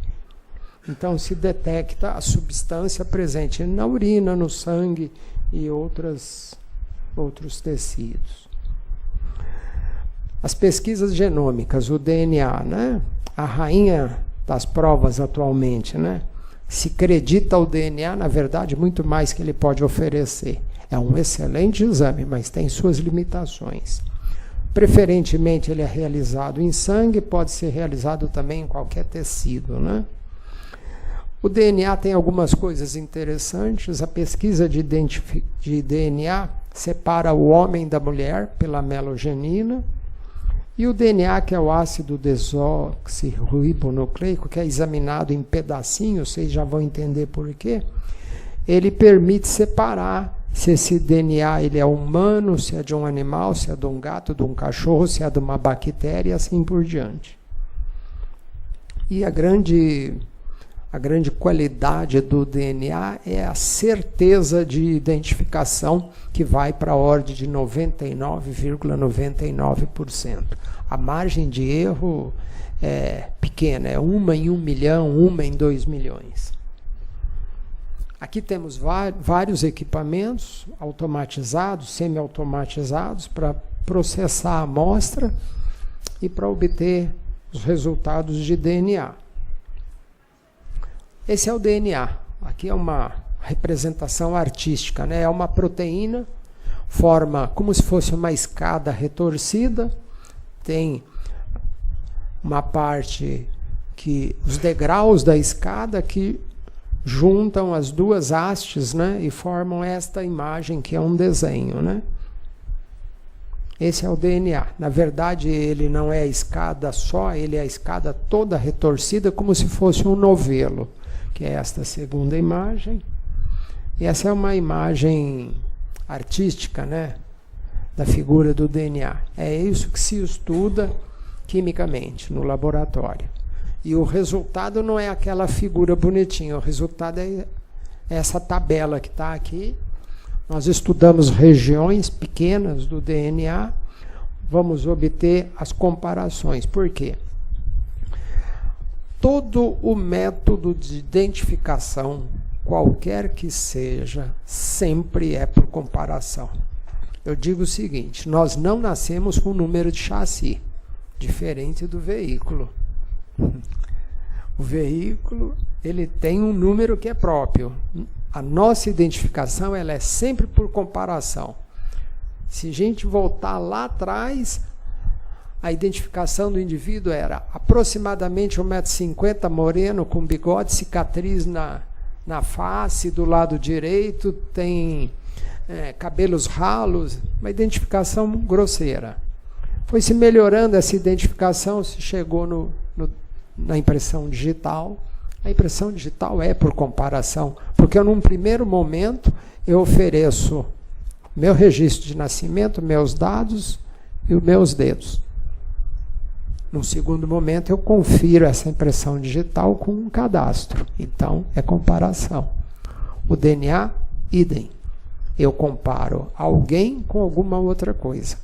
Então se detecta a substância presente na urina, no sangue e outros tecidos. As pesquisas genômicas, o DNA, né? A rainha das provas atualmente, né? Se acredita ao DNA, na verdade, muito mais que ele pode oferecer. É um excelente exame, mas tem suas limitações. Preferentemente, ele é realizado em sangue, pode ser realizado também em qualquer tecido, né? O DNA tem algumas coisas interessantes. A pesquisa de DNA separa o homem da mulher pela melogenina. E o DNA, que é o ácido desoxirribonucleico, que é examinado em pedacinhos, vocês já vão entender por quê, ele permite separar se esse DNA ele é humano, se é de um animal, se é de um gato, de um cachorro, se é de uma bactéria e assim por diante. E a grande qualidade do DNA é a certeza de identificação, que vai para a ordem de 99,99%. A margem de erro é pequena, é 1 em 1 milhão, 1 em 2 milhões. Aqui temos vários equipamentos automatizados, semi-automatizados, para processar a amostra e para obter os resultados de DNA. Esse é o DNA. Aqui é uma representação artística, né? É uma proteína, forma como se fosse uma escada retorcida, tem uma parte que os degraus da escada que juntam as duas hastes, né? E formam esta imagem que é um desenho, né? Esse é o DNA. Na verdade, ele não é a escada só, ele é a escada toda retorcida, como se fosse um novelo, que é esta segunda imagem. E essa é uma imagem artística, né, da figura do DNA. É isso que se estuda quimicamente no laboratório. E o resultado não é aquela figura bonitinha, o resultado é essa tabela que está aqui. Nós estudamos regiões pequenas do DNA, vamos obter as comparações. Por quê? Todo o método de identificação, qualquer que seja, sempre é por comparação. Eu digo o seguinte: nós não nascemos com número de chassi, diferente do veículo. O veículo, ele tem um número que é próprio. A nossa identificação, ela é sempre por comparação. Se a gente voltar lá atrás, a identificação do indivíduo era aproximadamente 1,50 m, moreno, com bigode, cicatriz na face, do lado direito, tem cabelos ralos, uma identificação grosseira. Foi se melhorando essa identificação, se chegou na impressão digital. A impressão digital é por comparação, porque num primeiro momento eu ofereço meu registro de nascimento, meus dados e os meus dedos. No segundo momento, eu confiro essa impressão digital com um cadastro. Então, é comparação. O DNA, idem. Eu comparo alguém com alguma outra coisa.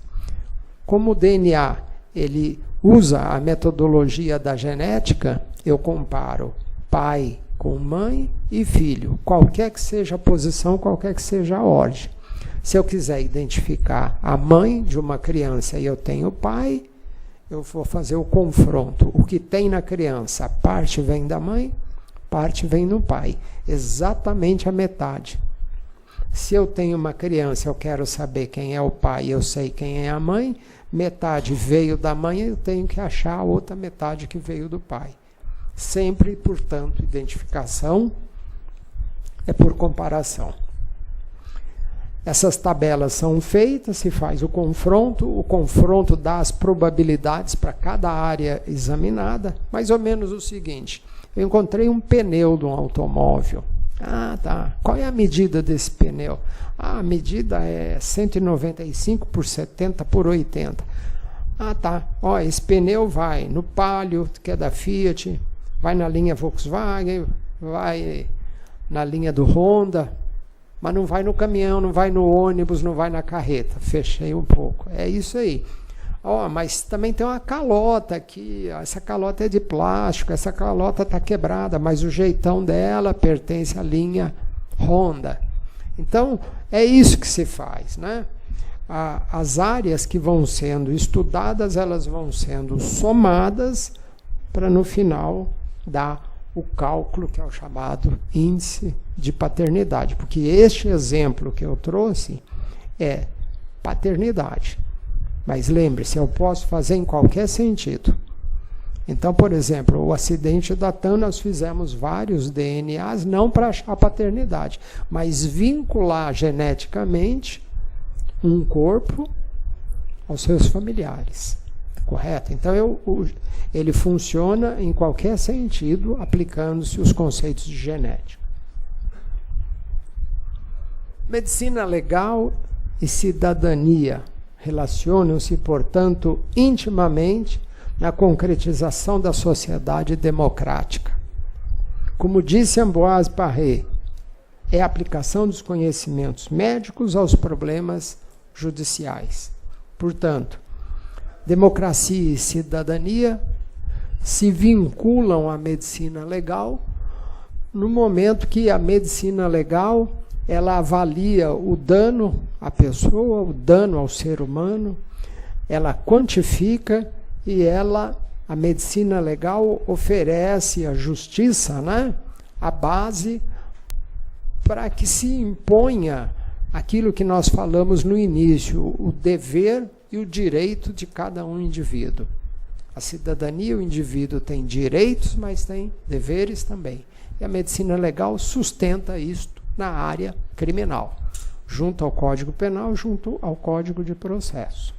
Como o DNA ele usa a metodologia da genética, eu comparo pai com mãe e filho, qualquer que seja a posição, qualquer que seja a ordem. Se eu quiser identificar a mãe de uma criança e eu tenho o pai, eu vou fazer o confronto. O que tem na criança, parte vem da mãe, parte vem do pai. Exatamente a metade. Se eu tenho uma criança, eu quero saber quem é o pai, eu sei quem é a mãe, metade veio da mãe, eu tenho que achar a outra metade que veio do pai. Sempre, portanto, identificação é por comparação. Essas tabelas são feitas, se faz o confronto dá as probabilidades para cada área examinada, mais ou menos o seguinte: eu encontrei um pneu de um automóvel. Ah, tá. Qual é a medida desse pneu? Ah, a medida é 195 por 70 por 80. Ah, tá. Ó, esse pneu vai no Palio, que é da Fiat, vai na linha Volkswagen, vai na linha do Honda, mas não vai no caminhão, não vai no ônibus, não vai na carreta. Fechei um pouco. É isso aí. Ó, mas também tem uma calota aqui. Essa calota é de plástico, essa calota está quebrada, mas o jeitão dela pertence à linha Honda. Então, é isso que se faz, né? As áreas que vão sendo estudadas, elas vão sendo somadas para, no final, dar o cálculo, que é o chamado índice de paternidade. Porque este exemplo que eu trouxe é paternidade. Mas lembre-se, eu posso fazer em qualquer sentido. Então, por exemplo, o acidente da TAM, nós fizemos vários DNAs, não para achar a paternidade, mas vincular geneticamente um corpo aos seus familiares. Correto? Então, ele funciona em qualquer sentido, aplicando-se os conceitos de genética. Medicina legal e cidadania relacionam-se, portanto, intimamente na concretização da sociedade democrática. Como disse Ambroise Paré, é a aplicação dos conhecimentos médicos aos problemas judiciais. Portanto, democracia e cidadania se vinculam à medicina legal no momento que a medicina legal ela avalia o dano à pessoa, o dano ao ser humano, ela quantifica e a medicina legal oferece à justiça, né, a base para que se imponha aquilo que nós falamos no início, o dever e o direito de cada um indivíduo. A cidadania, o indivíduo tem direitos, mas tem deveres também. E a medicina legal sustenta isto na área criminal, junto ao Código Penal, junto ao Código de Processo.